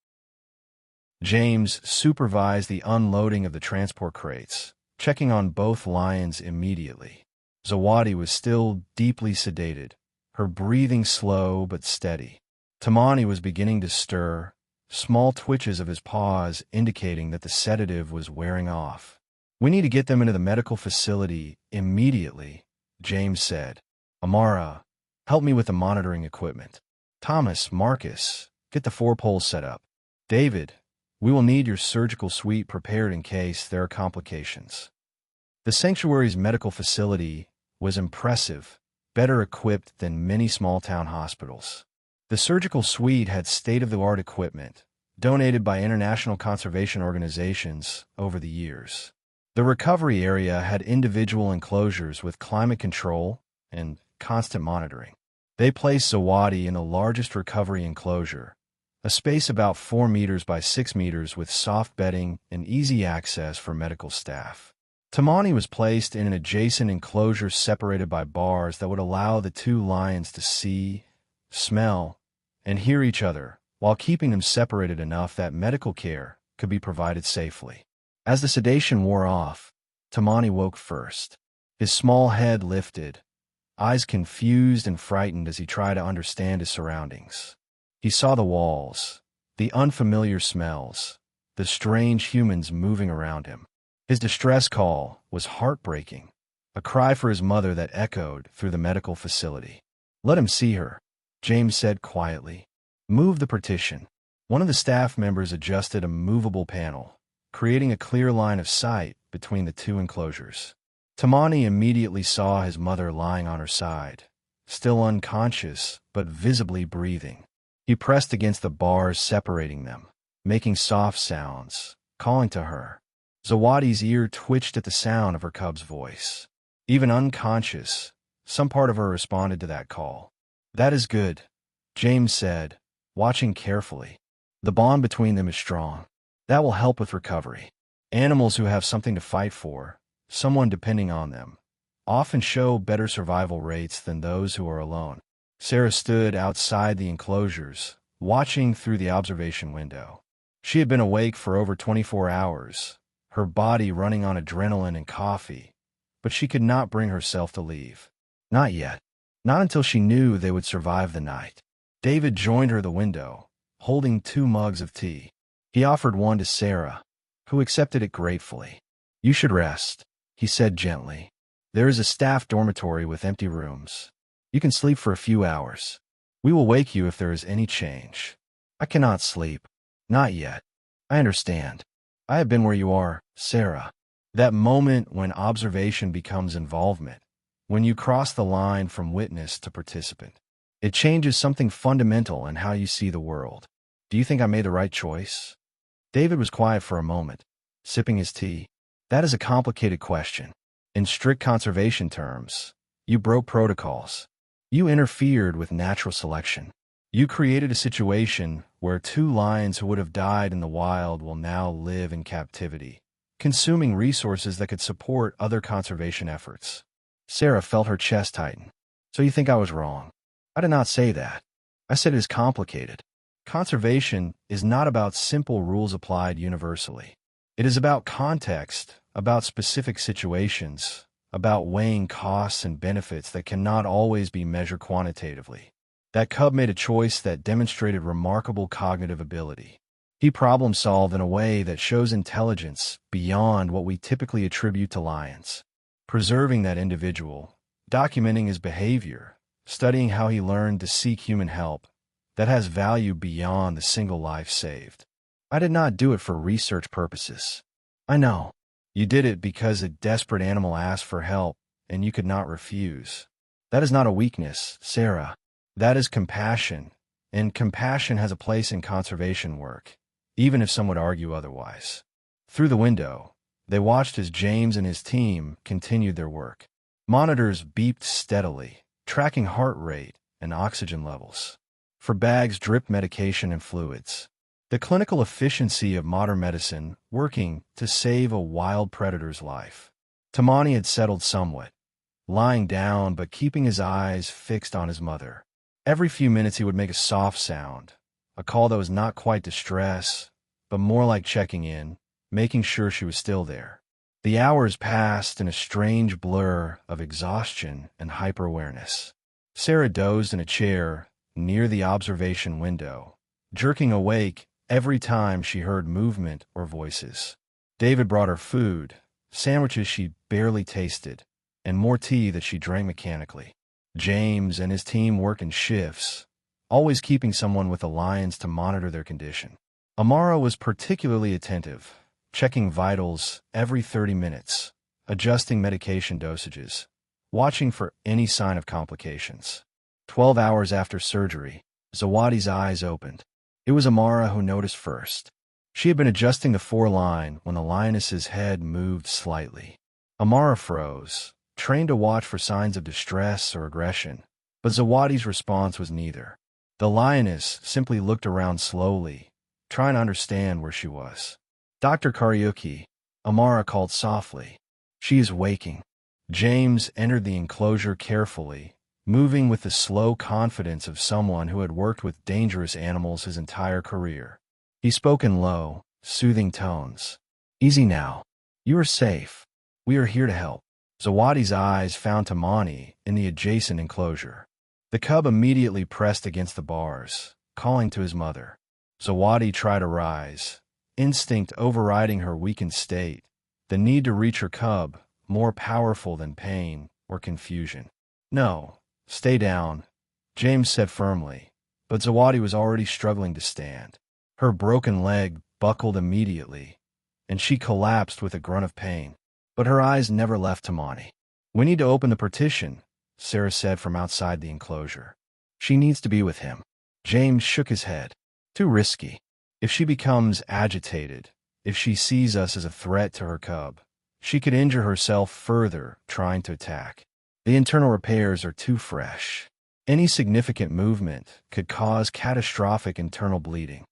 James supervised the unloading of the transport crates, checking on both lions immediately. Zawadi was still deeply sedated, her breathing slow but steady. Tamani was beginning to stir, small twitches of his paws indicating that the sedative was wearing off. "We need to get them into the medical facility immediately," James said. "Amara, help me with the monitoring equipment. Thomas, Marcus, get the 4 poles set up. David, we will need your surgical suite prepared in case there are complications." The sanctuary's medical facility was impressive, better equipped than many small-town hospitals. The surgical suite had state-of-the-art equipment, donated by international conservation organizations over the years. The recovery area had individual enclosures with climate control and constant monitoring. They placed Zawadi in the largest recovery enclosure, a space about 4 meters by 6 meters with soft bedding and easy access for medical staff. Tamani was placed in an adjacent enclosure separated by bars that would allow the 2 lions to see, smell, and hear each other, while keeping them separated enough that medical care could be provided safely. As the sedation wore off, Tamani woke first. His small head lifted, eyes confused and frightened as he tried to understand his surroundings. He saw the walls, the unfamiliar smells, the strange humans moving around him. His distress call was heartbreaking, a cry for his mother that echoed through the medical facility. "Let him see her," James said quietly. "Move the partition." One of the staff members adjusted a movable panel, creating a clear line of sight between the 2 enclosures. Tamani immediately saw his mother lying on her side, still unconscious but visibly breathing. He pressed against the bars separating them, making soft sounds, calling to her. Zawadi's ear twitched at the sound of her cub's voice. Even unconscious, some part of her responded to that call. "That is good," James said, watching carefully. The bond between them is strong. That will help with recovery. Animals who have something to fight for, someone depending on them, often show better survival rates than those who are alone. Sarah stood outside the enclosures, watching through the observation window. She had been awake for over 24 hours, her body running on adrenaline and coffee, but she could not bring herself to leave. Not yet. Not until she knew they would survive the night. David joined her at the window, holding 2 mugs of tea. He offered one to Sarah, who accepted it gratefully. "You should rest," he said gently. "There is a staff dormitory with empty rooms. You can sleep for a few hours. We will wake you if there is any change." "I cannot sleep. Not yet." "I understand. I have been where you are, Sarah." That moment when observation becomes involvement, when you cross the line from witness to participant. It changes something fundamental in how you see the world. "Do you think I made the right choice?" David was quiet for a moment, sipping his tea. "That is a complicated question. In strict conservation terms, you broke protocols. You interfered with natural selection. You created a situation where 2 lions who would have died in the wild will now live in captivity, consuming resources that could support other conservation efforts." Sarah felt her chest tighten. "So you think I was wrong?" "I did not say that. I said it is complicated. Conservation is not about simple rules applied universally. It is about context, about specific situations, about weighing costs and benefits that cannot always be measured quantitatively. That cub made a choice that demonstrated remarkable cognitive ability. He problem-solved in a way that shows intelligence beyond what we typically attribute to lions. Preserving that individual, documenting his behavior, studying how he learned to seek human help, that has value beyond the single life saved. I did not do it for research purposes. I know. You did it because a desperate animal asked for help, and you could not refuse. That is not a weakness, Sarah. That is compassion, and compassion has a place in conservation work, even if some would argue otherwise. Through the window, they watched as James and his team continued their work. Monitors beeped steadily, tracking heart rate and oxygen levels. For bags dripped medication and fluids. The clinical efficiency of modern medicine working to save a wild predator's life. Tamani had settled somewhat, lying down but keeping his eyes fixed on his mother. Every few minutes he would make a soft sound, a call that was not quite distress, but more like checking in, making sure she was still there. The hours passed in a strange blur of exhaustion and hyper-awareness. Sarah dozed in a chair near the observation window, jerking awake every time she heard movement or voices. David brought her food, sandwiches she barely tasted, and more tea that she drank mechanically. James and his team worked in shifts, always keeping someone with the lions to monitor their condition. Amara was particularly attentive, checking vitals every 30 minutes, adjusting medication dosages, watching for any sign of complications. 12 hours after surgery, Zawadi's eyes opened. It was Amara who noticed first. She had been adjusting the foreline when the lioness's head moved slightly. Amara froze, trained to watch for signs of distress or aggression, but Zawadi's response was neither. The lioness simply looked around slowly, trying to understand where she was. "Dr. Kariuki," Amara called softly. "She is waking." James entered the enclosure carefully, moving with the slow confidence of someone who had worked with dangerous animals his entire career. He spoke in low, soothing tones. "Easy now. You are safe. We are here to help." Zawadi's eyes found Tamani in the adjacent enclosure. The cub immediately pressed against the bars, calling to his mother. Zawadi tried to rise, instinct overriding her weakened state, the need to reach her cub more powerful than pain or confusion. "No. Stay down," James said firmly, but Zawadi was already struggling to stand. Her broken leg buckled immediately, and she collapsed with a grunt of pain. But her eyes never left Tamani. "We need to open the partition," Sarah said from outside the enclosure. "She needs to be with him." James shook his head. "Too risky. If she becomes agitated, if she sees us as a threat to her cub, she could injure herself further trying to attack. The internal repairs are too fresh. Any significant movement could cause catastrophic internal bleeding."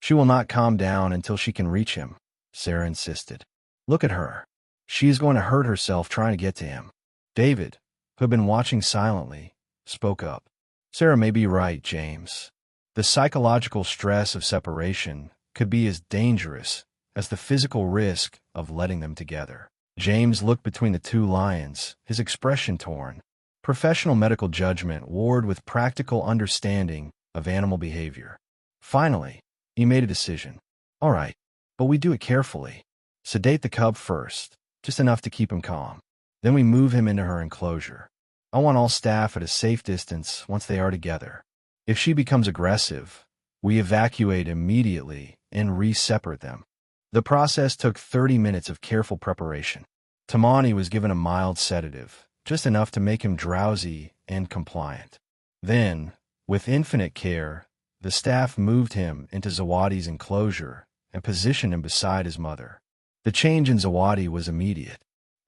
She will not calm down until she can reach him, Sarah insisted. Look at her. She is going to hurt herself trying to get to him. David, who had been watching silently, spoke up. Sarah may be right, James. The psychological stress of separation could be as dangerous as the physical risk of letting them together. James looked between the two lions, his expression torn. Professional medical judgment warred with practical understanding of animal behavior. Finally, he made a decision. All right, but we do it carefully. Sedate the cub first, just enough to keep him calm. Then we move him into her enclosure. I want all staff at a safe distance once they are together. If she becomes aggressive, we evacuate immediately and re-separate them. The process took 30 minutes of careful preparation. Tamani was given a mild sedative, just enough to make him drowsy and compliant. Then, with infinite care, the staff moved him into Zawadi's enclosure and positioned him beside his mother. The change in Zawadi was immediate.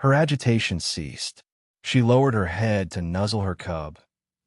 Her agitation ceased. She lowered her head to nuzzle her cub,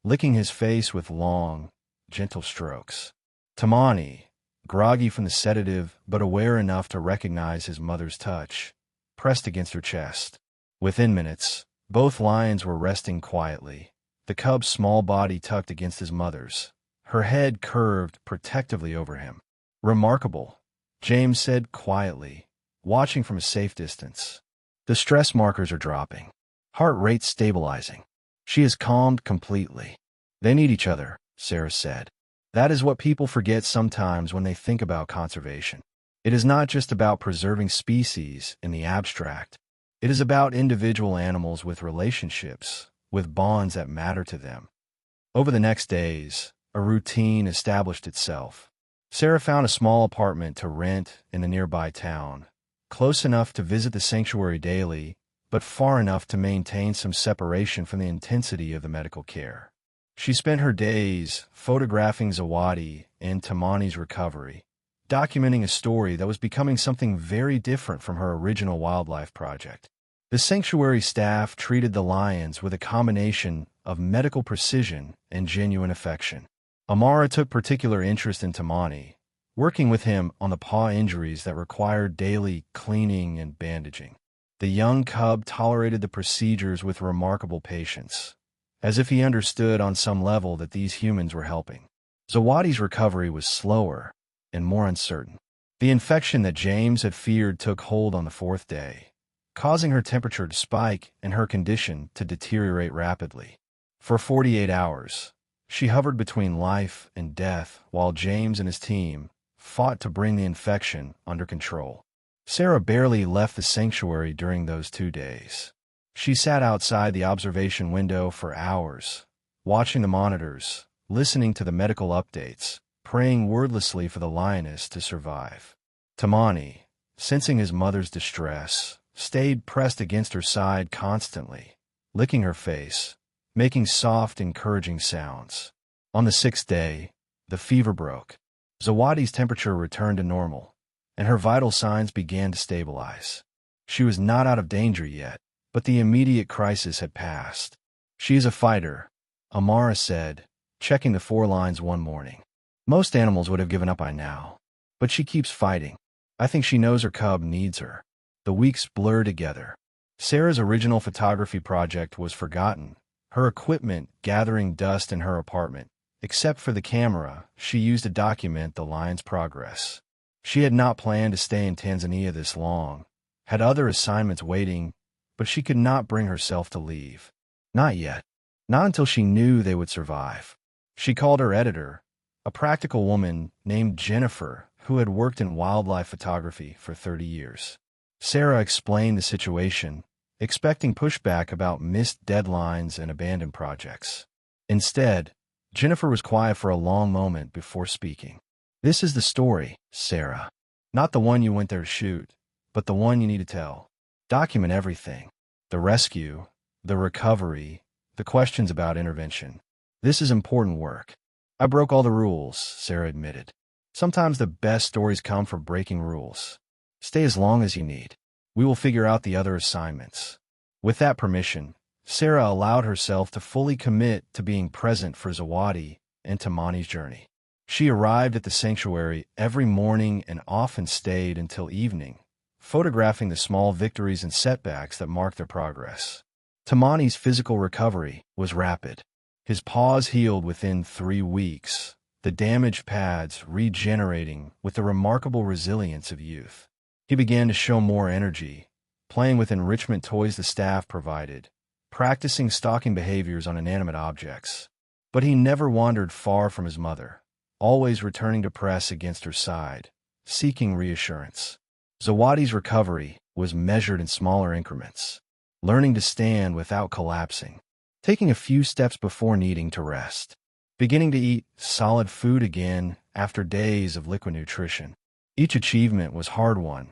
licking his face with long, gentle strokes. Tamani, groggy from the sedative but aware enough to recognize his mother's touch, pressed against her chest. Within minutes, both lions were resting quietly, the cub's small body tucked against his mother's, her head curved protectively over him. Remarkable, James said quietly, watching from a safe distance. The stress markers are dropping. Heart rate stabilizing. She is calmed completely. They need each other, Sarah said. That is what people forget sometimes when they think about conservation. It is not just about preserving species in the abstract. It is about individual animals with relationships, with bonds that matter to them. Over the next days, a routine established itself. Sarah found a small apartment to rent in a nearby town, close enough to visit the sanctuary daily, but far enough to maintain some separation from the intensity of the medical care. She spent her days photographing Zawadi and Tamani's recovery, documenting a story that was becoming something very different from her original wildlife project. The sanctuary staff treated the lions with a combination of medical precision and genuine affection. Amara took particular interest in Tamani, working with him on the paw injuries that required daily cleaning and bandaging. The young cub tolerated the procedures with remarkable patience, as if he understood on some level that these humans were helping. Zawadi's recovery was slower and more uncertain. The infection that James had feared took hold on the fourth day, causing her temperature to spike and her condition to deteriorate rapidly. For 48 hours, she hovered between life and death while James and his team fought to bring the infection under control. Sarah barely left the sanctuary during those 2 days. She sat outside the observation window for hours, watching the monitors, listening to the medical updates, praying wordlessly for the lioness to survive. Tamani, sensing his mother's distress, stayed pressed against her side constantly, licking her face, making soft, encouraging sounds. On the 6th day, the fever broke. Zawadi's temperature returned to normal, and her vital signs began to stabilize. She was not out of danger yet, but the immediate crisis had passed. She is a fighter, Amara said, checking the 4 lines one morning. Most animals would have given up by now, but she keeps fighting. I think she knows her cub needs her. The weeks blur together. Sarah's original photography project was forgotten, her equipment gathering dust in her apartment. Except for the camera she used to document the lion's progress. She had not planned to stay in Tanzania this long, had other assignments waiting, but she could not bring herself to leave. Not yet. Not until she knew they would survive. She called her editor, a practical woman named Jennifer, who had worked in wildlife photography for 30 years. Sarah explained the situation, expecting pushback about missed deadlines and abandoned projects. Instead, Jennifer was quiet for a long moment before speaking. This is the story, Sarah. Not the one you went there to shoot, but the one you need to tell. Document everything. The rescue, the recovery, the questions about intervention. This is important work. I broke all the rules, Sarah admitted. Sometimes the best stories come from breaking rules. Stay as long as you need. We will figure out the other assignments. With that permission, Sarah allowed herself to fully commit to being present for Zawadi and Tamani's journey. She arrived at the sanctuary every morning and often stayed until evening, photographing the small victories and setbacks that marked their progress. Tamani's physical recovery was rapid. His paws healed within 3 weeks, the damaged pads regenerating with the remarkable resilience of youth. He began to show more energy, playing with enrichment toys the staff provided, practicing stalking behaviors on inanimate objects. But he never wandered far from his mother, always returning to press against her side, seeking reassurance. Zawadi's recovery was measured in smaller increments, learning to stand without collapsing, taking a few steps before needing to rest, beginning to eat solid food again after days of liquid nutrition. Each achievement was hard-won,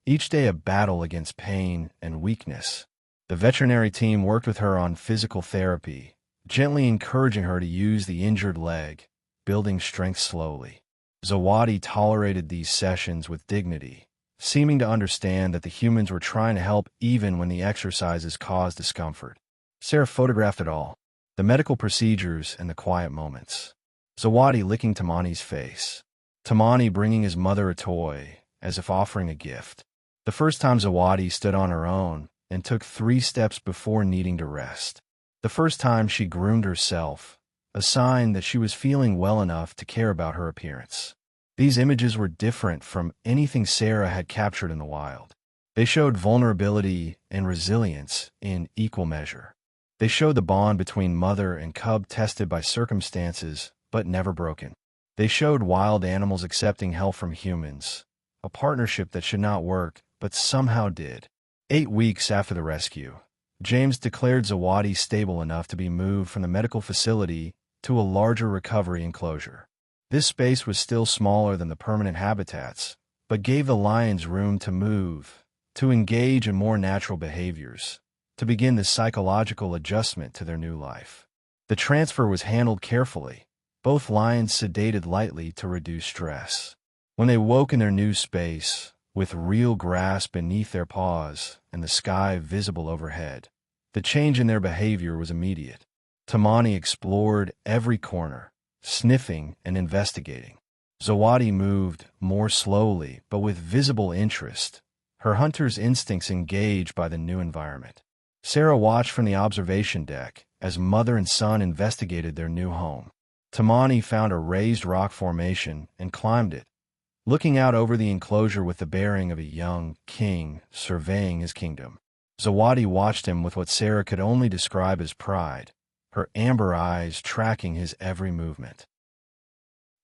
each day a battle against pain and weakness. The veterinary team worked with her on physical therapy, gently encouraging her to use the injured leg, building strength slowly. Zawadi tolerated these sessions with dignity, seeming to understand that the humans were trying to help even when the exercises caused discomfort. Sarah photographed it all, the medical procedures and the quiet moments. Zawadi licking Tamani's face, Tamani bringing his mother a toy, as if offering a gift. The first time Zawadi stood on her own and took 3 steps before needing to rest. The first time she groomed herself, a sign that she was feeling well enough to care about her appearance. These images were different from anything Sarah had captured in the wild. They showed vulnerability and resilience in equal measure. They showed the bond between mother and cub tested by circumstances, but never broken. They showed wild animals accepting help from humans, a partnership that should not work, but somehow did. 8 weeks after the rescue, James declared Zawadi stable enough to be moved from the medical facility to a larger recovery enclosure. This space was still smaller than the permanent habitats, but gave the lions room to move, to engage in more natural behaviors, to begin the psychological adjustment to their new life. The transfer was handled carefully, both lions sedated lightly to reduce stress. When they woke in their new space, with real grass beneath their paws and the sky visible overhead, the change in their behavior was immediate. Tamani explored every corner, sniffing and investigating. Zawadi moved more slowly, but with visible interest, her hunter's instincts engaged by the new environment. Sarah watched from the observation deck as mother and son investigated their new home. Tamani found a raised rock formation and climbed it, looking out over the enclosure with the bearing of a young king surveying his kingdom. Zawadi watched him with what Sarah could only describe as pride, her amber eyes tracking his every movement.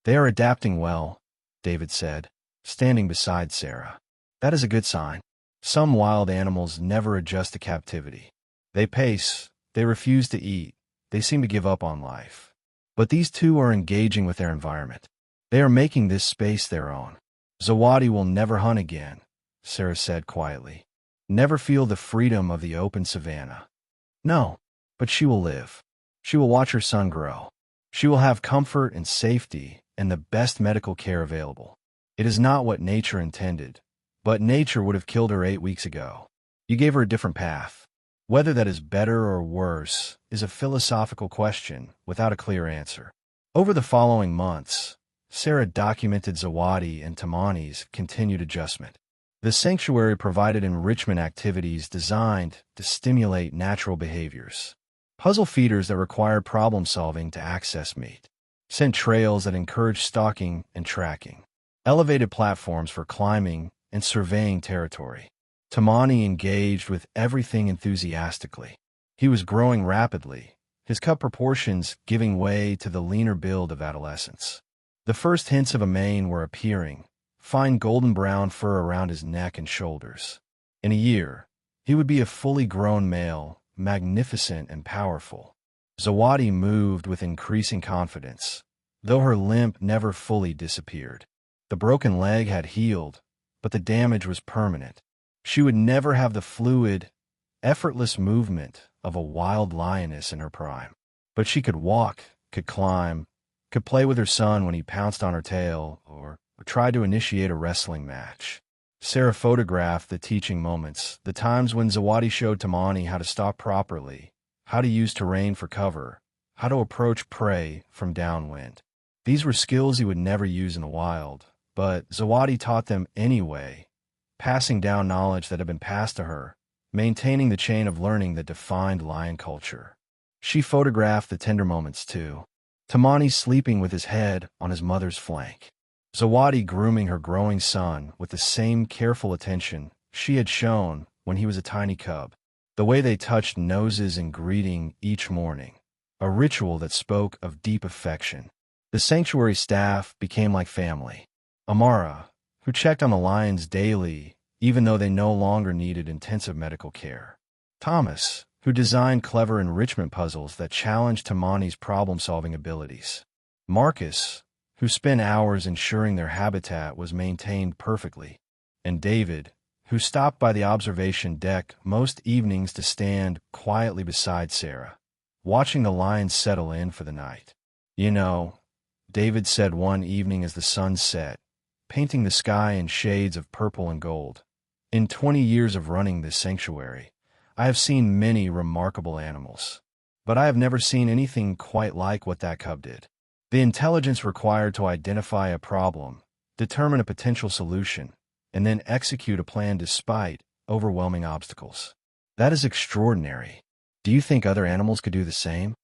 "They are adapting well," David said, standing beside Sarah. "That is a good sign. Some wild animals never adjust to captivity. They pace, they refuse to eat, they seem to give up on life. But these two are engaging with their environment. They are making this space their own." "Zawadi will never hunt again," Sarah said quietly. "Never feel the freedom of the open savanna. No, but she will live. She will watch her son grow. She will have comfort and safety and the best medical care available. It is not what nature intended, but nature would have killed her 8 weeks ago. You gave her a different path. Whether that is better or worse is a philosophical question without a clear answer." Over the following months, Sarah documented Zawadi and Tamani's continued adjustment. The sanctuary provided enrichment activities designed to stimulate natural behaviors. Puzzle feeders that required problem-solving to access meat, scent trails that encouraged stalking and tracking, elevated platforms for climbing and surveying territory. Tamani engaged with everything enthusiastically. He was growing rapidly, his cub proportions giving way to the leaner build of adolescence. The first hints of a mane were appearing, fine golden-brown fur around his neck and shoulders. In a year, he would be a fully grown male, magnificent and powerful. Zawadi moved with increasing confidence, though her limp never fully disappeared. The broken leg had healed, but the damage was permanent. She would never have the fluid, effortless movement of a wild lioness in her prime. But she could walk, could climb, could play with her son when he pounced on her tail or tried to initiate a wrestling match. Sarah photographed the teaching moments, the times when Zawadi showed Tamani how to stalk properly, how to use terrain for cover, how to approach prey from downwind. These were skills he would never use in the wild, but Zawadi taught them anyway, passing down knowledge that had been passed to her, maintaining the chain of learning that defined lion culture. She photographed the tender moments too. Tamani sleeping with his head on his mother's flank. Zawadi grooming her growing son with the same careful attention she had shown when he was a tiny cub. The way they touched noses in greeting each morning, a ritual that spoke of deep affection. The sanctuary staff became like family. Amara, who checked on the lions daily, even though they no longer needed intensive medical care. Thomas, who designed clever enrichment puzzles that challenged Tamani's problem-solving abilities. Marcus, who spent hours ensuring their habitat was maintained perfectly. And David, who stopped by the observation deck most evenings to stand quietly beside Sarah, watching the lions settle in for the night. "You know," David said one evening as the sun set, painting the sky in shades of purple and gold, "in 20 years of running this sanctuary, I have seen many remarkable animals, but I have never seen anything quite like what that cub did. The intelligence required to identify a problem, determine a potential solution, and then execute a plan despite overwhelming obstacles. That is extraordinary. Do you think other animals could do the same?"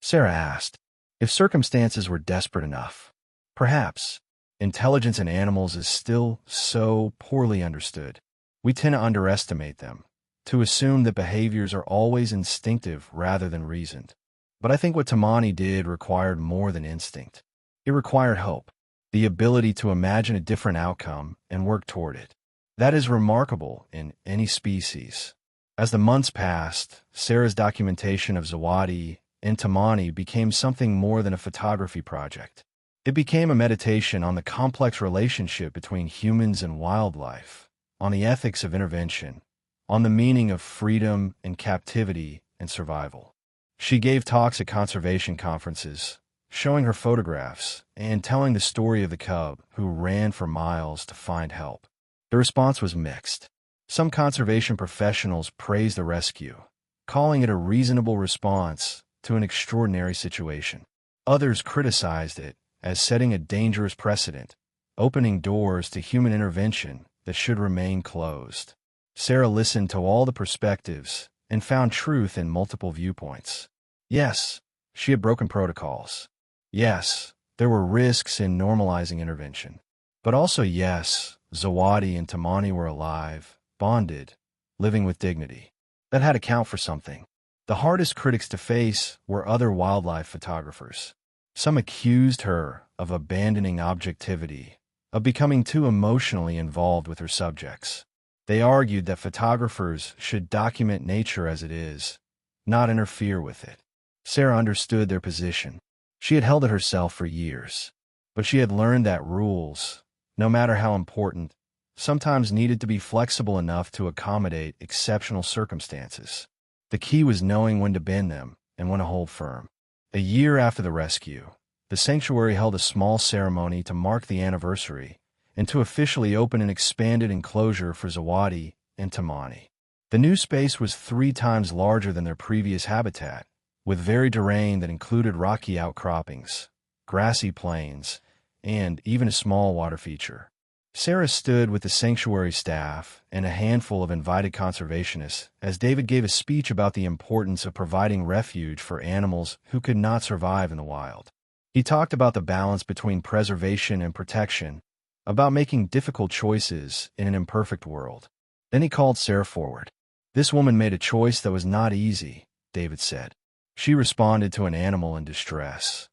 Sarah asked. If circumstances were desperate enough. Perhaps. Intelligence in animals is still so poorly understood. We tend to underestimate them, to assume that behaviors are always instinctive rather than reasoned. But I think what Tamani did required more than instinct. It required hope, the ability to imagine a different outcome and work toward it. That is remarkable in any species. As the months passed, Sarah's documentation of Zawadi and Tamani became something more than a photography project. It became a meditation on the complex relationship between humans and wildlife, on the ethics of intervention, on the meaning of freedom and captivity and survival. She gave talks at conservation conferences, showing her photographs and telling the story of the cub who ran for miles to find help. The response was mixed. Some conservation professionals praised the rescue, calling it a reasonable response to an extraordinary situation. Others criticized it as setting a dangerous precedent, opening doors to human intervention that should remain closed. Sarah listened to all the perspectives and found truth in multiple viewpoints. Yes, she had broken protocols. Yes, there were risks in normalizing intervention. But also yes, Zawadi and Tamani were alive, bonded, living with dignity. That had to count for something. The hardest critics to face were other wildlife photographers. Some accused her of abandoning objectivity, of becoming too emotionally involved with her subjects. They argued that photographers should document nature as it is, not interfere with it. Sarah understood their position. She had held it herself for years, but she had learned that rules, no matter how important, sometimes needed to be flexible enough to accommodate exceptional circumstances. The key was knowing when to bend them and when to hold firm. A year after the rescue, the sanctuary held a small ceremony to mark the anniversary and to officially open an expanded enclosure for Zawadi and Tamani. The new space was 3 times larger than their previous habitat, with varied terrain that included rocky outcroppings, grassy plains, and even a small water feature. Sarah stood with the sanctuary staff and a handful of invited conservationists as David gave a speech about the importance of providing refuge for animals who could not survive in the wild. He talked about the balance between preservation and protection, about making difficult choices in an imperfect world. Then he called Sarah forward. "This woman made a choice that was not easy," David said. "She responded to an animal in distress.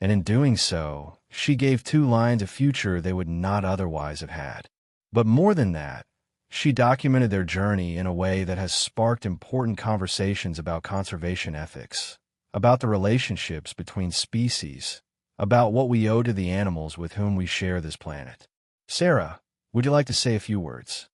And in doing so, she gave 2 lions a future they would not otherwise have had. But more than that, she documented their journey in a way that has sparked important conversations about conservation ethics, about the relationships between species, about what we owe to the animals with whom we share this planet. Sarah, would you like to say a few words?"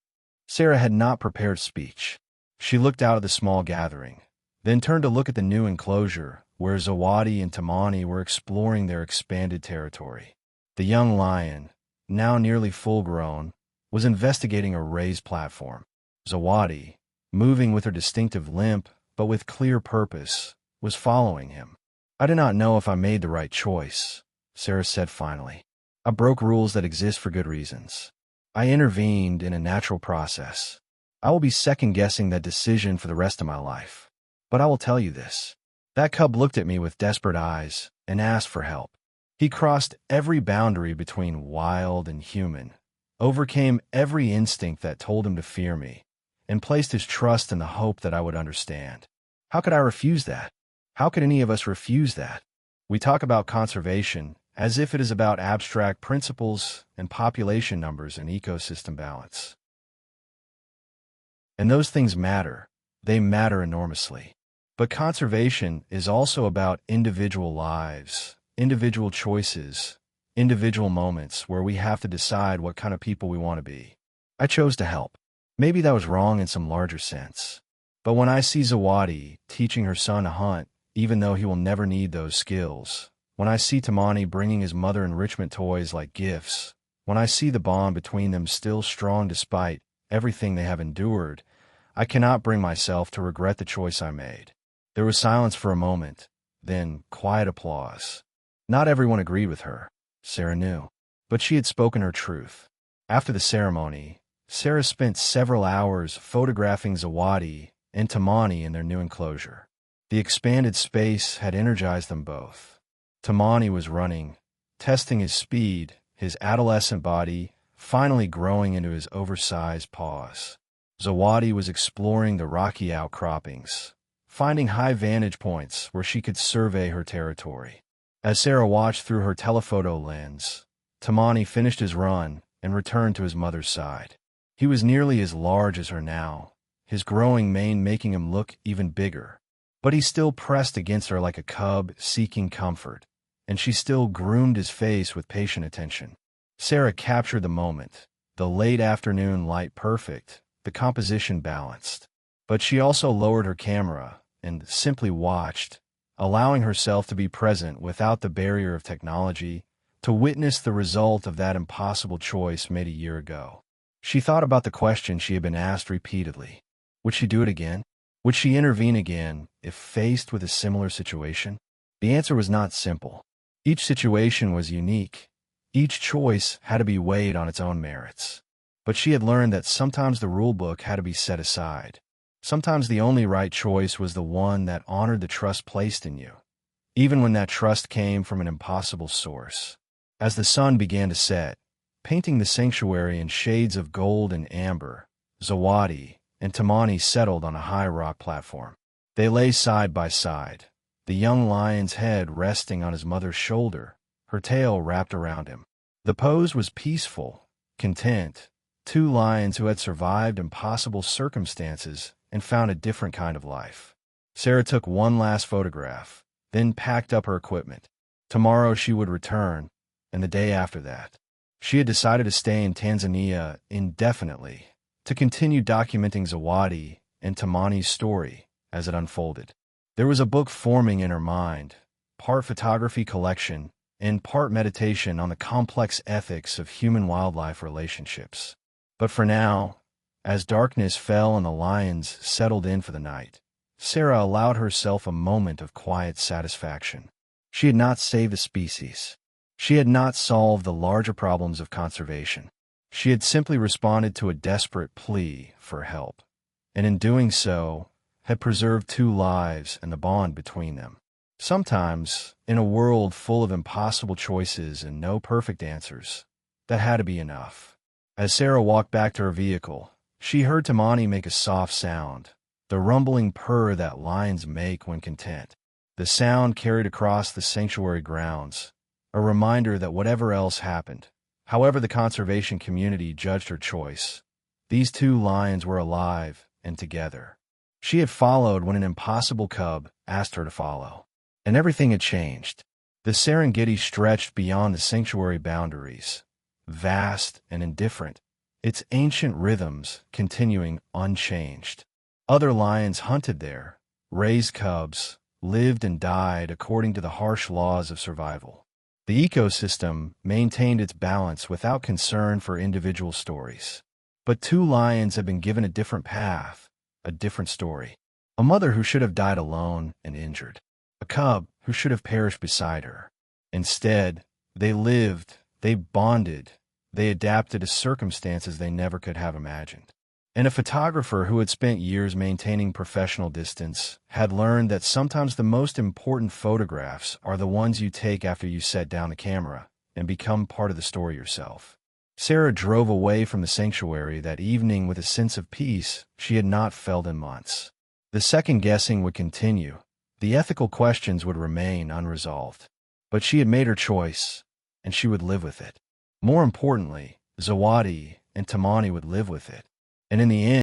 Sarah had not prepared speech. She looked out at the small gathering, then turned to look at the new enclosure, where Zawadi and Tamani were exploring their expanded territory. The young lion, now nearly full-grown, was investigating a raised platform. Zawadi, moving with her distinctive limp but with clear purpose, was following him. "I do not know if I made the right choice," Sarah said finally. "I broke rules that exist for good reasons. I intervened in a natural process. I will be second-guessing that decision for the rest of my life. But I will tell you this. That cub looked at me with desperate eyes and asked for help. He crossed every boundary between wild and human, overcame every instinct that told him to fear me, and placed his trust in the hope that I would understand. How could I refuse that? How could any of us refuse that? We talk about conservation as if it is about abstract principles and population numbers and ecosystem balance. And those things matter. They matter enormously. But conservation is also about individual lives, individual choices, individual moments where we have to decide what kind of people we want to be. I chose to help. Maybe that was wrong in some larger sense. But when I see Zawadi teaching her son to hunt, even though he will never need those skills, when I see Tamani bringing his mother enrichment toys like gifts, when I see the bond between them still strong despite everything they have endured, I cannot bring myself to regret the choice I made. There was silence for a moment, then quiet applause. Not everyone agreed with her, Sarah knew, but she had spoken her truth. After the ceremony, Sarah spent several hours photographing Zawadi and Tamani in their new enclosure. The expanded space had energized them both. Tamani was running, testing his speed, his adolescent body finally growing into his oversized paws. Zawadi was exploring the rocky outcroppings, finding high vantage points where she could survey her territory. As Sarah watched through her telephoto lens, Tamani finished his run and returned to his mother's side. He was nearly as large as her now, his growing mane making him look even bigger. But he still pressed against her like a cub seeking comfort, and she still groomed his face with patient attention. Sarah captured the moment, the late afternoon light perfect, the composition balanced. But she also lowered her camera and simply watched, allowing herself to be present without the barrier of technology, to witness the result of that impossible choice made a year ago. She thought about the question she had been asked repeatedly. Would she do it again? Would she intervene again if faced with a similar situation? The answer was not simple. Each situation was unique. Each choice had to be weighed on its own merits. But she had learned that sometimes the rulebook had to be set aside. Sometimes the only right choice was the one that honored the trust placed in you, even when that trust came from an impossible source. As the sun began to set, painting the sanctuary in shades of gold and amber, Zawadi and Tamani settled on a high rock platform. They lay side by side, the young lion's head resting on his mother's shoulder, her tail wrapped around him. The pose was peaceful, content, two lions who had survived impossible circumstances and found a different kind of life. Sarah took one last photograph, then packed up her equipment. Tomorrow she would return, and the day after that. She had decided to stay in Tanzania indefinitely, to continue documenting Zawadi and Tamani's story as it unfolded. There was a book forming in her mind, part photography collection and part meditation on the complex ethics of human-wildlife relationships. But for now, as darkness fell and the lions settled in for the night, Sarah allowed herself a moment of quiet satisfaction. She had not saved a species. She had not solved the larger problems of conservation. She had simply responded to a desperate plea for help, and in doing so, had preserved two lives and the bond between them. Sometimes, in a world full of impossible choices and no perfect answers, that had to be enough. As Sarah walked back to her vehicle, she heard Tamani make a soft sound, the rumbling purr that lions make when content. The sound carried across the sanctuary grounds, a reminder that whatever else happened, however the conservation community judged her choice, these two lions were alive and together. She had followed when an impossible cub asked her to follow. And everything had changed. The Serengeti stretched beyond the sanctuary boundaries, vast and indifferent, its ancient rhythms continuing unchanged. Other lions hunted there, raised cubs, lived and died according to the harsh laws of survival. The ecosystem maintained its balance without concern for individual stories. But two lions had been given a different path, a different story. A mother who should have died alone and injured. A cub who should have perished beside her. Instead, They lived, they bonded, they adapted to circumstances they never could have imagined. And a photographer who had spent years maintaining professional distance had learned that sometimes the most important photographs are the ones you take after you set down the camera and become part of the story yourself. Sarah drove away from the sanctuary that evening with a sense of peace she had not felt in months. The second-guessing would continue. The ethical questions would remain unresolved. But she had made her choice, and she would live with it. More importantly, Zawadi and Tamani would live with it. And in the end,